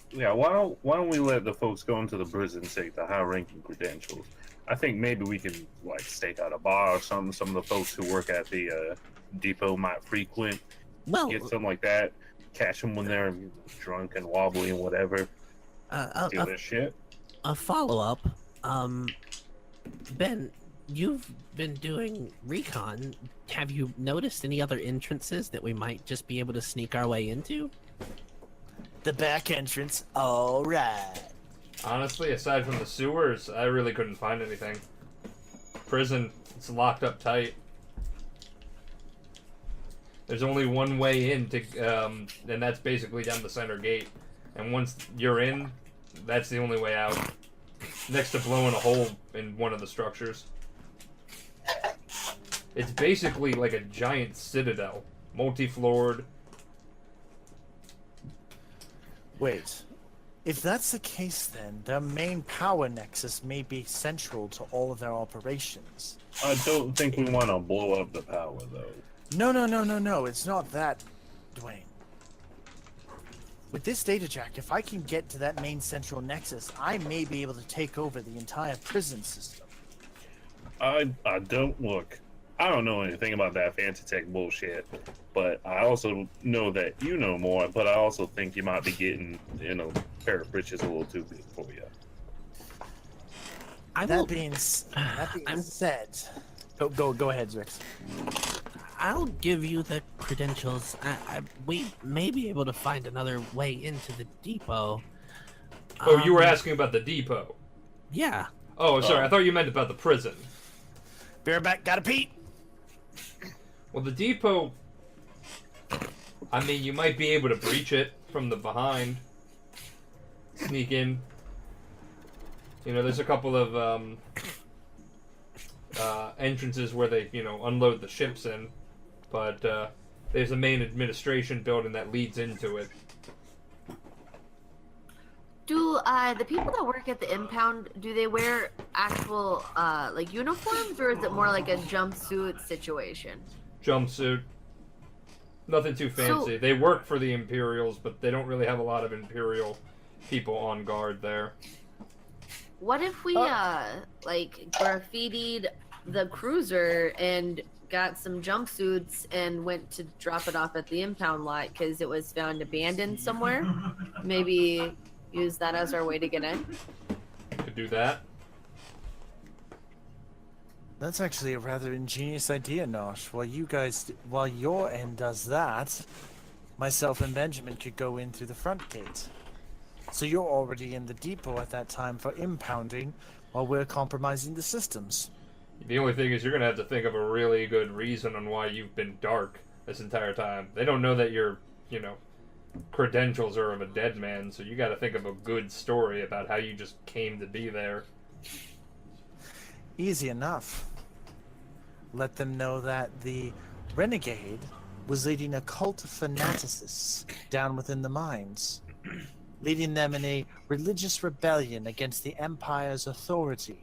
Yeah, why don't we let the folks go into the prison and take the high-ranking credentials? I think maybe we can like stake out a bar or something. Some of the folks who work at the depot might frequent. well, Get something like that. Catch them when they're drunk and wobbly and whatever. Steal their shit. a follow-up. Ben, you've been doing recon. Have you noticed any other entrances that we might just be able to sneak our way into? The back entrance, alright. Honestly, aside from the sewers, I really couldn't find anything. Prison, it's locked up tight. There's only one way in and that's basically down the center gate. And once you're in, that's the only way out. next to blowing a hole in one of the structures. It's basically like a giant citadel, multi-floored. Wait. If that's the case, then their main power nexus may be central to all of their operations. I don't think we want to blow up the power, though. No. It's not that, Dwayne. With this data jack, if I can get to that main central nexus, I may be able to take over the entire prison system. I don't look. I don't know anything about that fancy tech bullshit, but I also know that you know more. But I also think you might be getting, pair of britches a little too big for you. That being said, go ahead, Zix. I'll give you the credentials. We may be able to find another way into the depot. Oh, you were asking about the depot. Yeah. Oh, sorry. I thought you meant about the prison. Bareback, gotta pee. Well, the depot. I mean, you might be able to breach it from the behind. Sneak in. There's a couple of entrances where they, unload the ships in. But there's a main administration building that leads into it. Do the people that work at the impound, do they wear actual uniforms, or is it more like a jumpsuit situation? Jumpsuit. Nothing too fancy. So, they work for the Imperials, but they don't really have a lot of Imperial people on guard there. What if we graffitied the cruiser and got some jumpsuits and went to drop it off at the impound lot because it was found abandoned somewhere? Maybe use that as our way to get in? Could do that. That's actually a rather ingenious idea, Nosh. While your end does that, myself and Benjamin could go in through the front gate. So you're already in the depot at that time for impounding, while we're compromising the systems. The only thing is you're going to have to think of a really good reason on why you've been dark this entire time. They don't know that your, credentials are of a dead man, so you got to think of a good story about how you just came to be there. Easy enough. Let them know that the renegade was leading a cult of fanaticists down within the mines, leading them in a religious rebellion against the Empire's authority.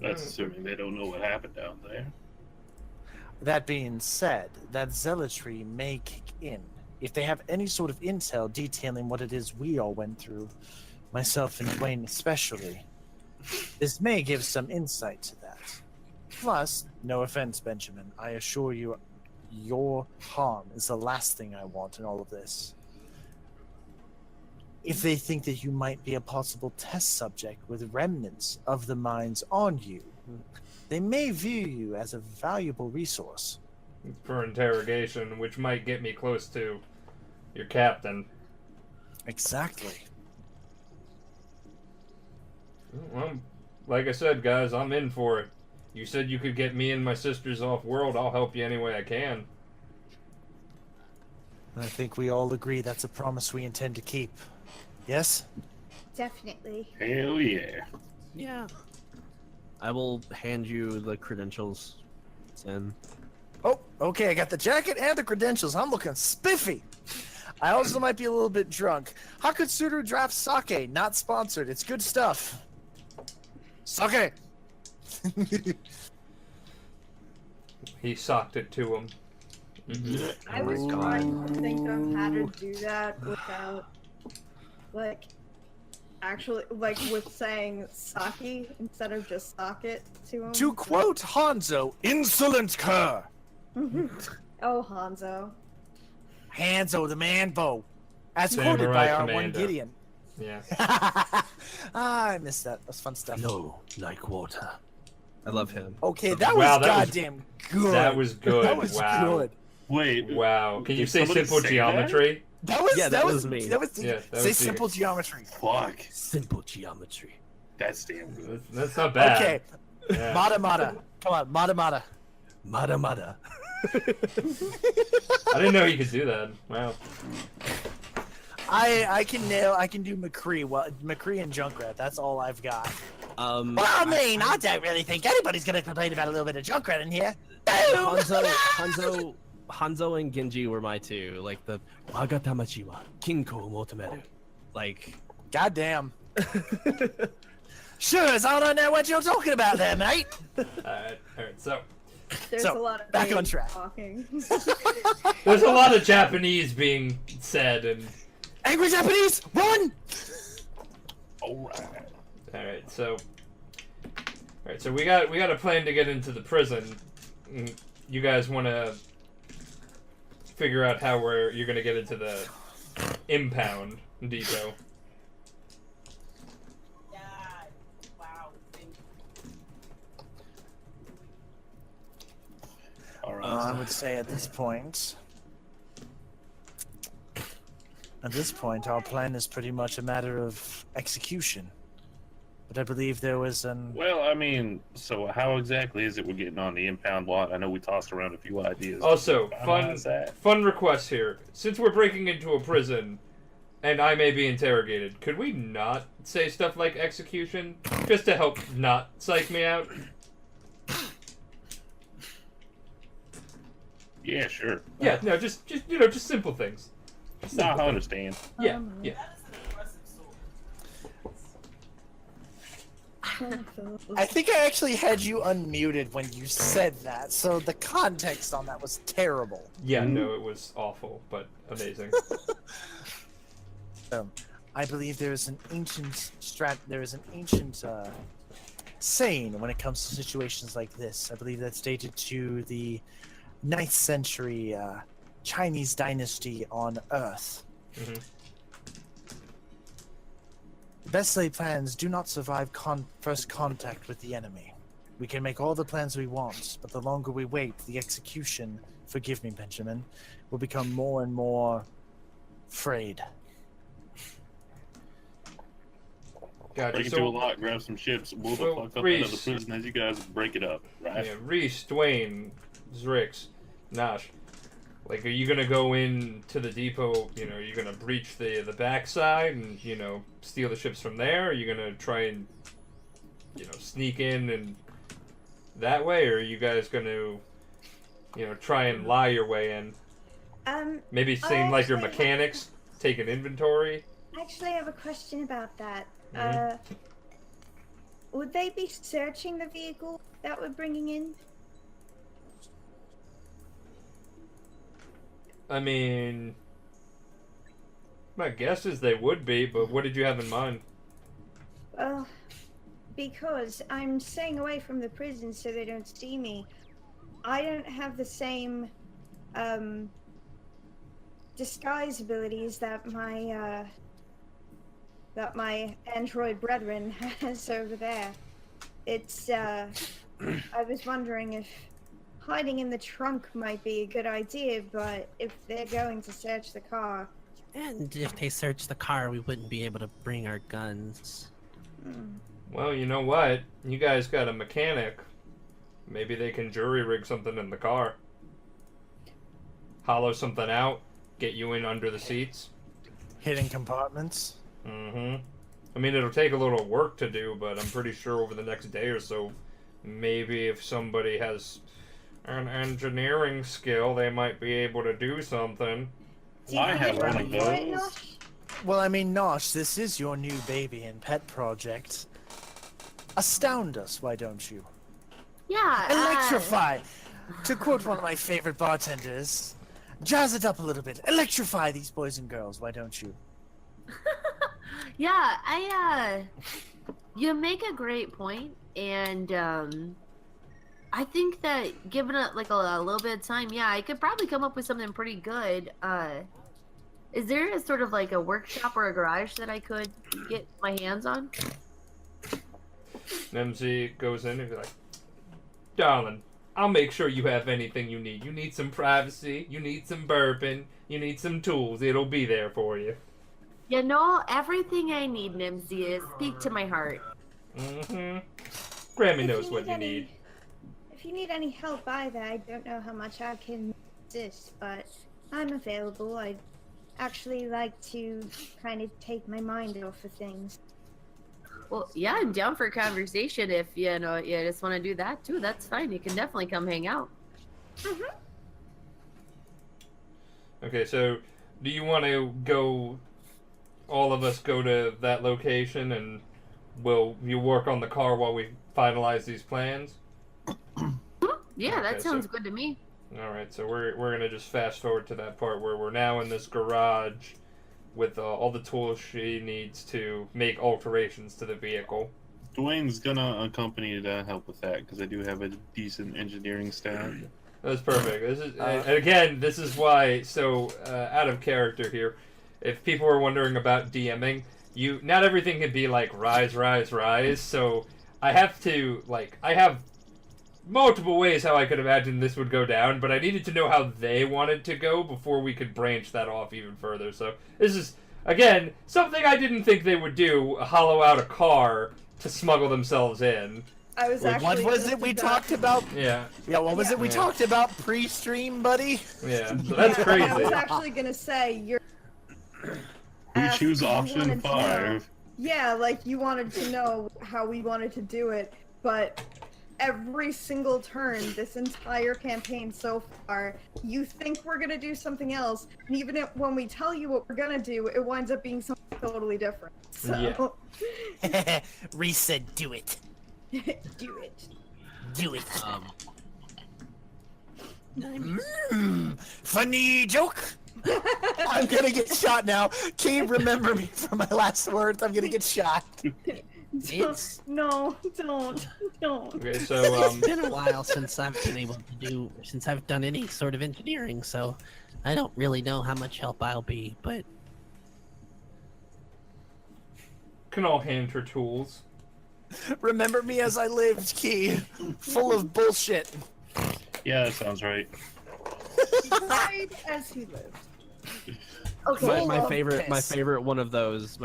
That's assuming they don't know what happened down there. That being said, that zealotry may kick in. If they have any sort of intel detailing what it is we all went through, myself and Dwayne especially, this may give some insight to that. Plus, no offense, Benjamin, I assure you, your harm is the last thing I want in all of this. If they think that you might be a possible test subject with remnants of the mines on you, they may view you as a valuable resource. For interrogation, which might get me close to your captain. Exactly. Well, like I said, guys, I'm in for it. You said you could get me and my sisters off-world. I'll help you any way I can. I think we all agree that's a promise we intend to keep. Yes? Definitely. Hell yeah. Yeah. I will hand you the credentials. Sin. Oh, okay, I got the jacket and the credentials. I'm looking spiffy. I also might be a little bit drunk. Hakutsuru Draft Sake, not sponsored. It's good stuff. Sake! He socked it to him. I was trying to think of how to do that without, actually, with saying sake instead of just sock it to him. To quote Hanzo, insolent cur! Oh, Hanzo. Hanzo the man-bo. As Samurai quoted by our Commando. one Gideon. Yeah. I missed that. That was fun stuff. No, like water. I love him. Okay, that Wow, was that was- goddamn good. That was good. That was Wow. good. Wait. Wow. Can you Did say somebody simple say geometry? That was Yeah, that was me. That was Yeah, that say was simple you. geometry. Fuck. Simple geometry. That's damn good. That's not bad. Okay. Yeah. Mata Mata. Come on, Mata Mata. Mada mada. I didn't know you could do that. Wow. I can do McCree. Well, McCree and Junkrat. That's all I've got. Well, I don't really think anybody's gonna complain about a little bit of Junkrat in here. Hanzo and Genji were my two. Like the Wagatamachi wa Kinko motomeru. Like, goddamn. Sure, as I don't know what you're talking about there, mate. Alright, so There's a lot of back on track. talking. there's a lot of Japanese being said, and Angry Japanese, run! Alright, so we got a plan to get into the prison. You guys want to figure out how you're gonna get into the impound depot. I would say at this point, our plan is pretty much a matter of execution. But I believe there was an... Well, I mean, so how exactly is it we're getting on the impound lot? I know we tossed around a few ideas. Also, fun request here. Since we're breaking into a prison, and I may be interrogated, could we not say stuff like execution? Just to help not psych me out? Yeah, sure. Yeah, no, just simple things. No, I understand. Yeah. I think I actually had you unmuted when you said that, so the context on that was terrible. Yeah, no, it was awful, but amazing. I believe there is an ancient saying when it comes to situations like this. I believe that's dated to the 9th century Chinese dynasty on Earth. Mm-hmm. Best laid plans do not survive first contact with the enemy. We can make all the plans we want, but the longer we wait, the execution, forgive me, Benjamin, will become more and more frayed. Gotcha. Break into a lot, grab some ships, blow the fuck up into the prison as you guys break it up, right? Yeah, Reese, Dwayne, Zrix, Nash. Like, are you gonna go in to the depot? Are you gonna breach the backside and steal the ships from there? Are you gonna try and sneak in and that way, or are you guys gonna try and lie your way in? Maybe seem like you're mechanics, take an inventory. Actually, I have a question about that. Mm-hmm. Would they be searching the vehicle that we're bringing in? I mean, my guess is they would be, but what did you have in mind? Well, because I'm staying away from the prison so they don't see me. I don't have the same disguise abilities that my android brethren has over there. It's I was wondering if hiding in the trunk might be a good idea, but if they're going to search the car... And if they search the car, we wouldn't be able to bring our guns. Well, you know what? You guys got a mechanic. Maybe they can jury rig something in the car. Hollow something out, get you in under the seats. Hidden compartments? Mm-hmm. I mean, it'll take a little work to do, but I'm pretty sure over the next day or so, maybe if somebody has an engineering skill, they might be able to do something. I have one of those. Well, I mean, Nosh, this is your new baby and pet project. Astound us, why don't you? Yeah. Electrify! To quote one of my favorite bartenders, jazz it up a little bit. Electrify these boys and girls, why don't you? Yeah, you make a great point, and I think that given it like a little bit of time, yeah, I could probably come up with something pretty good. Is there a sort of like a workshop or a garage that I could get my hands on? MZ goes in and be like, darling, I'll make sure you have anything you need. You need some privacy, you need some bourbon, you need some tools. It'll be there for you. You know, everything I need, Nimsy, is speak to my heart. Mm-hmm. Grammy knows what you need. If you need any help either, I don't know how much I can assist, but I'm available. actually like to kind of take my mind off of things. Well, yeah, I'm down for a conversation if you just want to do that too. That's fine. You can definitely come hang out. Okay, so do you want to go? All of us go to that location, and you work on the car while we finalize these plans? Yeah, Okay, that sounds good to me. All right, so we're gonna just fast forward to that part where we're now in this garage with all the tools she needs to make alterations to the vehicle. Dwayne's gonna accompany to help with that because I do have a decent engineering staff. That's perfect. This is and again, this is why out of character here. If people were wondering about DMing, not everything can be like rise, rise, rise. So I have multiple ways how I could imagine this would go down, but I needed to know how they wanted to go before we could branch that off even further. So this is again something I didn't think they would do: hollow out a car to smuggle themselves in. I was actually. What was it we talked about? Yeah. Yeah, what was it we talked about pre-stream, buddy? Yeah, so that's Yeah, crazy. I was actually gonna say you're. We asked choose if you option wanted to know- 5. Yeah, like you wanted to know how we wanted to do it, but every single turn this entire campaign so far, you think we're gonna do something else, and even when we tell you what we're gonna do, it winds up being something totally different. So Reese said, "Do it, do it. do it." Funny joke. I'm gonna get shot now. Can you remember me for my last words? I'm gonna get shot. It's No, don't. Okay, so it's been a while since I've done any sort of engineering, so I don't really know how much help I'll be, but can all hand her tools. Remember me as I lived, Key. Full of bullshit. Yeah, that sounds right. He died as he lived. Okay. My of favorite piss. one of those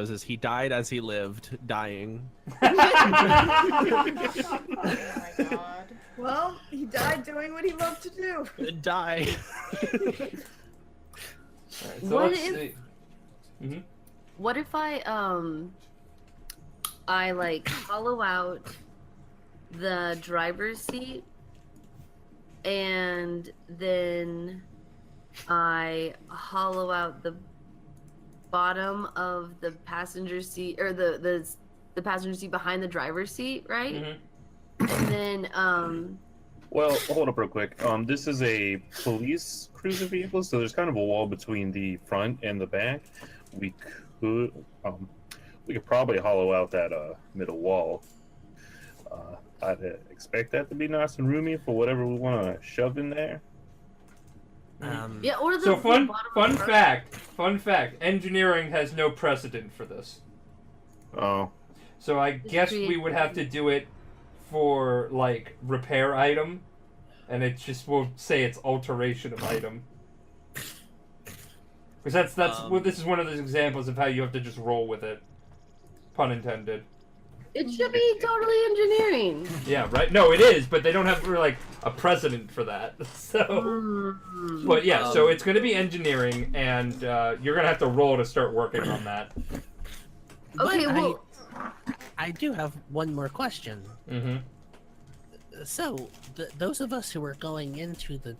is he died as he lived, dying. Oh my god. Well, he died doing what he loved to do. Die. Alright, so What let's if- see. Mm-hmm. What if I like hollow out the driver's seat and then I hollow out the bottom of the passenger seat or the passenger seat behind the driver's seat, right? Mm-hmm. And then Well, hold up real quick. This is a police cruiser vehicle, so there's kind of a wall between the front and the back. We could probably hollow out that middle wall. I'd expect that to be nice and roomy for whatever we want to shove in there. yeah, or the So the fun bottom of the fun fact, engineering has no precedent for this. Oh, So I guess we would have to do it for like repair item, and we'll say it's alteration of item. Because this is one of those examples of how you have to just roll with it. Pun intended. It should be totally engineering. Yeah, right. No, it is, but they don't have like a precedent for that. So, but yeah, so it's going to be engineering, and you're going to have to roll to start working on that. Okay, but well, I do have one more question. Mm-hmm. So, those of us who are going into the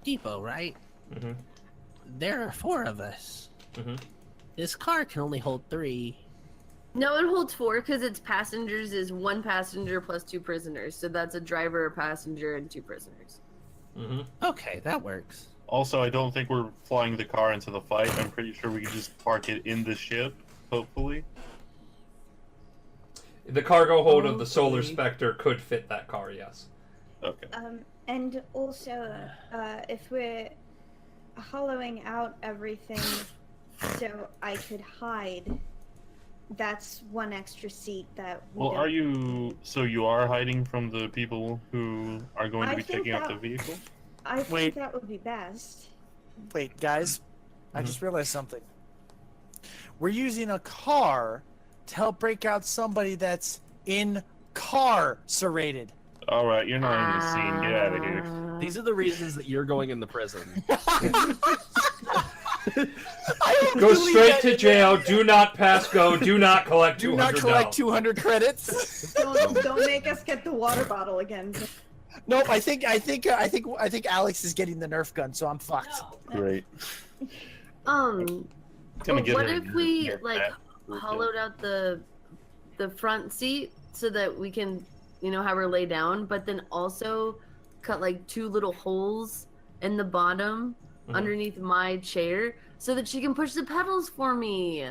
depot, right? Mm-hmm. There are 4 of us. Mm-hmm. This car can only hold 3. no, it holds 4 because its passengers is 1 passenger plus 2 prisoners. So that's a driver, a passenger, and 2 prisoners. Mm-hmm. Okay, that works. also, I don't think we're flying the car into the fight. I'm pretty sure we can just park it in the ship, hopefully. The cargo hold of the Solar Hopefully. Spectre could fit that car, yes. Okay. And also, if we're hollowing out everything so I could hide, that's 1 extra seat that we Well, don't... are you... So you are hiding from the people who are going to I be think taking out that- the vehicle? I think Wait. that would be best. Wait, guys. I just realized something. We're using a car to help break out somebody that's incarcerated. Alright, you're not in the scene. Get out of here. These are the reasons that you're going in the prison. Go straight to jail. Do not pass go. Do not collect $200. Do not collect 200 credits. Don't make us get the water bottle again. Nope. I think Alex is getting the Nerf gun, so I'm fucked. Great. But Gonna what get if her we your like back real hollowed out the front seat so that we can, have her lay down, but then also cut like 2 little holes in the bottom underneath my chair so that she can push the pedals for me.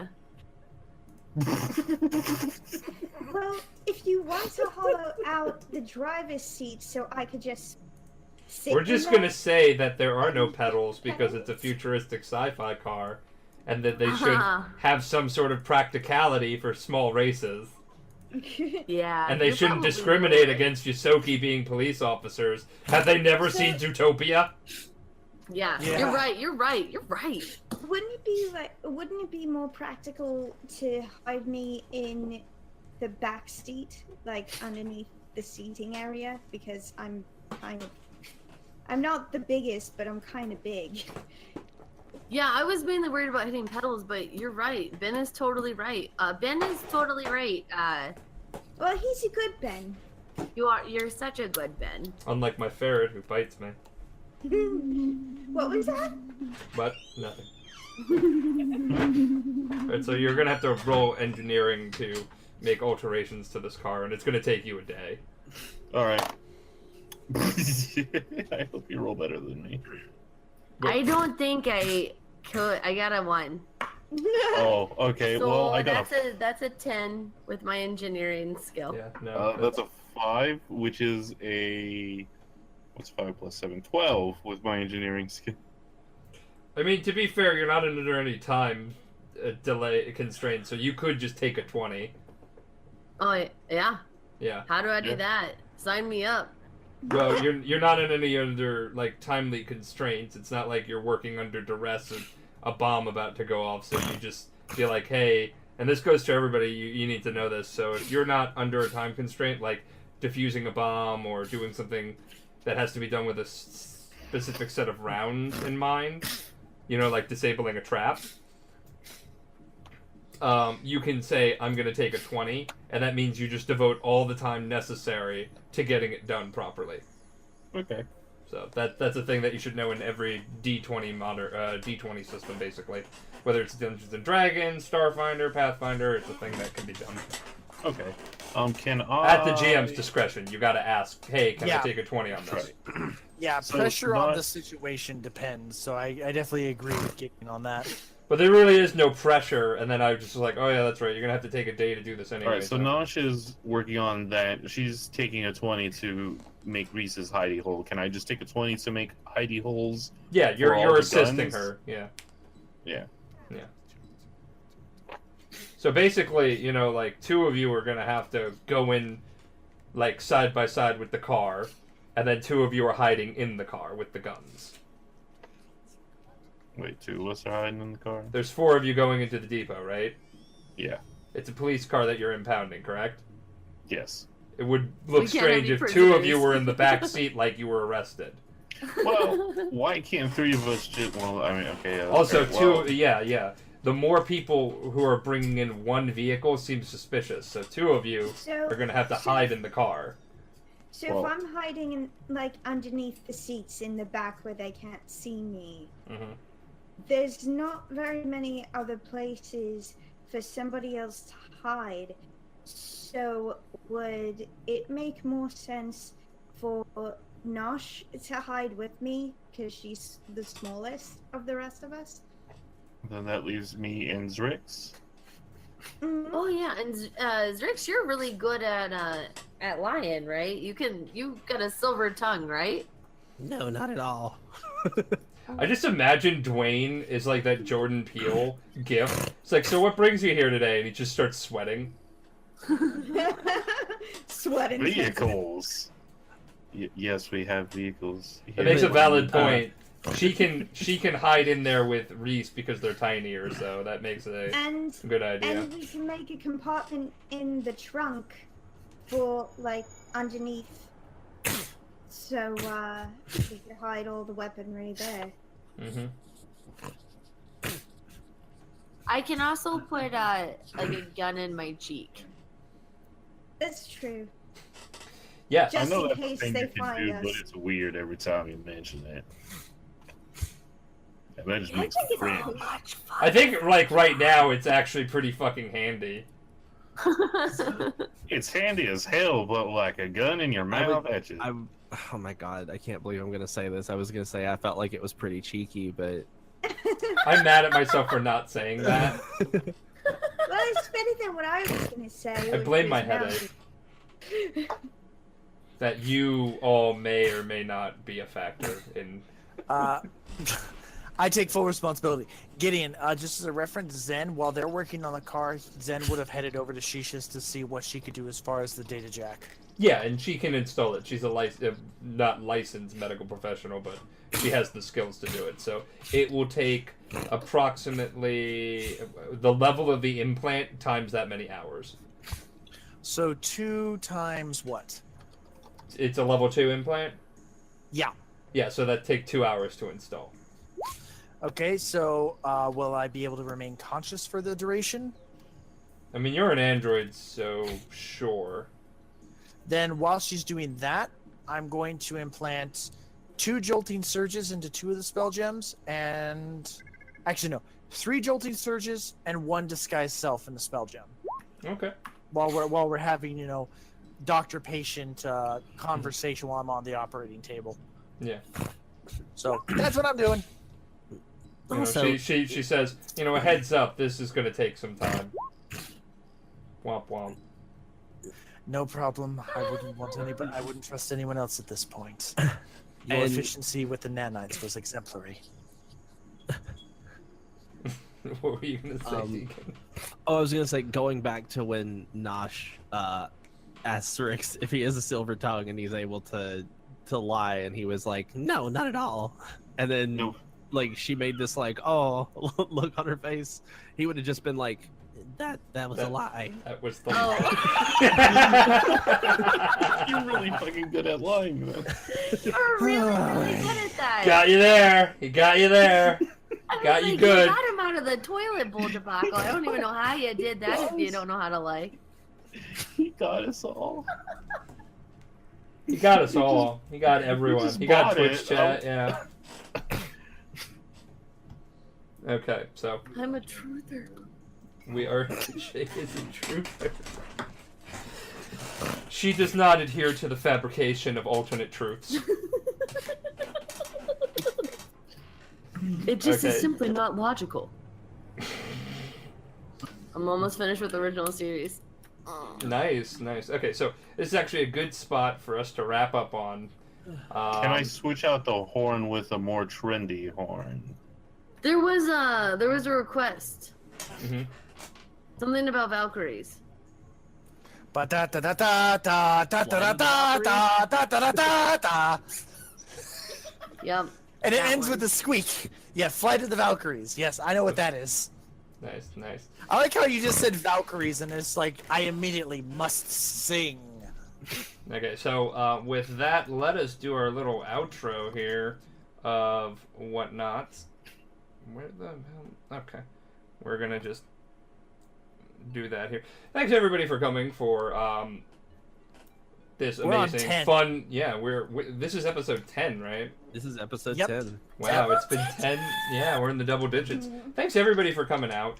Well, if you want to hollow out the driver's seat so I could just sit We're just in gonna say that there are no pedals because it's a futuristic sci-fi car, and that they should have some sort of practicality for small races. Yeah. And they you're shouldn't probably discriminate right. against Yosoki being police officers. Have they never seen Zootopia? Yeah, Yeah. you're right. You're right. Wouldn't it be more practical to hide me in the back seat, like underneath the seating area? Because I'm not the biggest, but I'm kind of big. Yeah, I was mainly worried about hitting pedals, but you're right. Ben is totally right. Well, he's a good Ben. You're such a good Ben. Unlike my ferret who bites me. What was that? But nothing. Alright, so you're gonna have to roll engineering to make alterations to this car, and it's gonna take you a day. Alright. I hope you roll better than me. I don't think I could. I got a 1. Oh, okay. So Well, I got that's a 10 with my engineering skill. Yeah, no. that's a 5, which is a... What's 5 plus 7? 12 with my engineering skill. I mean, to be fair, you're not under any time delay constraints, so you could just take a 20. Oh yeah. Yeah. How do I do Yeah. that? Sign me up. Well, you're not in any under like timely constraints. It's not like you're working under duress of a bomb about to go off, so you just feel like, hey, and this goes to everybody, you need to know this, so if you're not under a time constraint, like defusing a bomb or doing something that has to be done with a specific set of rounds in mind, like disabling a trap, you can say, I'm going to take a 20, and that means you just devote all the time necessary to getting it done properly. Okay. So that's a thing that you should know in every D20 D20 system, basically. Whether it's Dungeons and Dragons, Starfinder, Pathfinder, it's a thing that can be done. Okay. Can I... At the GM's discretion, you got to ask, hey, can I Yeah. take a 20 on this? Right. Yeah, So pressure on not- the situation depends. So I definitely agree with Gaten on that. But there really is no pressure, and then I was just like, oh yeah, that's right, you're going to have to take a day to do this anyway. Alright, so Nosh is working on that. She's taking a 20 to make Reese's hidey hole. Can I just take a 20 to make hidey holes? Yeah, for all you're the assisting guns? her, yeah. Yeah. So basically, like, 2 of you are going to have to go in, like, side by side with the car, and then 2 of you are hiding in the car with the guns. Wait, 2 of us are hiding in the car? There's 4 of you going into the depot, right? Yeah. It's a police car that you're impounding, correct? Yes. It would look We can't have strange any if 2 of you prisoners. were in the back seat like you were arrested. Well, why can't 3 of us just... Well, I mean, okay. Yeah, Also, okay, well, yeah. The more people who are bringing in one vehicle seems suspicious, so 2 of you So, are going to have to hide in the car. so Well- if I'm hiding in, like, underneath the seats in the back where they can't see me, Hmm. there's not very many other places for somebody else to hide. So would it make more sense for Nosh to hide with me because she's the smallest of the rest of us? Then that leaves me and Zrix. Oh yeah, and Zrix, you're really good at lying, right? You got a silver tongue, right? No, not at all. I just imagine Dwayne is like that Jordan Peele gif. It's like, so what brings you here today? And he just starts sweating. Sweating. Vehicles. Yes, we have vehicles. It makes a valid Uh, point. She can hide in there with Reese because they're tinier, so that makes it And a good idea. and we can make a compartment in the trunk for like underneath. So we can hide all the weaponry there. Hmm. I can also put like a gun in my cheek. That's true. Yes. I Just know in that's a case thing they you can find do, us. but it's weird every time you mention it. And that just I makes think me it's cringe. cool. Much fun. I think like right now it's actually pretty fucking handy. It's handy as hell, but like a gun in your mouth, that's just... Oh my god, I can't believe I'm gonna say this. I was gonna say I felt like it was pretty cheeky, but I'm mad at myself for not saying that. Well, it's better than what I was gonna say. I which blame was my now- headache. That you all may or may not be a factor in. I take full responsibility. Gideon, just as a reference, Zen, while they're working on the car, Zen would have headed over to Shisha's to see what she could do as far as the data jack. Yeah, and she can install it. She's a not licensed medical professional, but she has the skills to do it. So it will take approximately the level of the implant times that many hours. So 2 times what? It's a level 2 implant? Yeah. Yeah, so that take 2 hours to install. Okay, so will I be able to remain conscious for the duration? I mean, you're an android, so sure. Then while she's doing that, I'm going to implant 2 jolting surges into 2 of the spell gems, and actually no, 3 jolting surges and 1 disguise self in the spell gem. Okay. While we're having, you know, doctor-patient conversation while I'm on the operating table. Yeah. So that's what I'm doing. You know, Also- she says, you know, a heads up, this is going to take some time. Womp womp. No problem. I wouldn't want anybody. I wouldn't trust anyone else at this point. Your And- efficiency with the nanites was exemplary. What were you going to say, Deacon? I was gonna say going back to when Nosh asked Rix if he has a silver tongue and he's able to lie, and he was like, "No, not at all." And then No. like she made this like, "Oh," look on her face. He would have just been like, That was a lie. That was the You're really fucking good at lying, man. You're really, really good at that. Got you there. He got you there. I was Got you like, good. You got him out of the toilet bowl debacle. I don't even know how you did that if you don't know how to lie. He got us all. He got us all. He got everyone. just He got bought Twitch it. chat, yeah. Okay, so I'm a truther. we are. She is a truther. She does not adhere to the fabrication of alternate truths. It just Okay. is simply not logical. I'm almost finished with the original series. Nice, nice. Okay, so this is actually a good spot for us to wrap up on. Can I Um, switch out the horn with a more trendy horn? There was a request. mhm. Something about Valkyries. Ba da da da da da da da da da da da da da. Yep. And it That ends one. with a squeak. Yeah, Flight of the Valkyries. Yes, I know what that is. Nice, nice. I like how you just said Valkyries, and it's like I immediately must sing. Okay, so with that, let us do our little outro here of whatnot. Where the hell? Okay, we're gonna just do that here. Thanks everybody for coming for this We're on amazing, 10. fun. Yeah, this is episode 10, right? "This is episode Yep. 10." Wow, it's been 10. Yeah, we're in the double digits. Thanks everybody for coming out.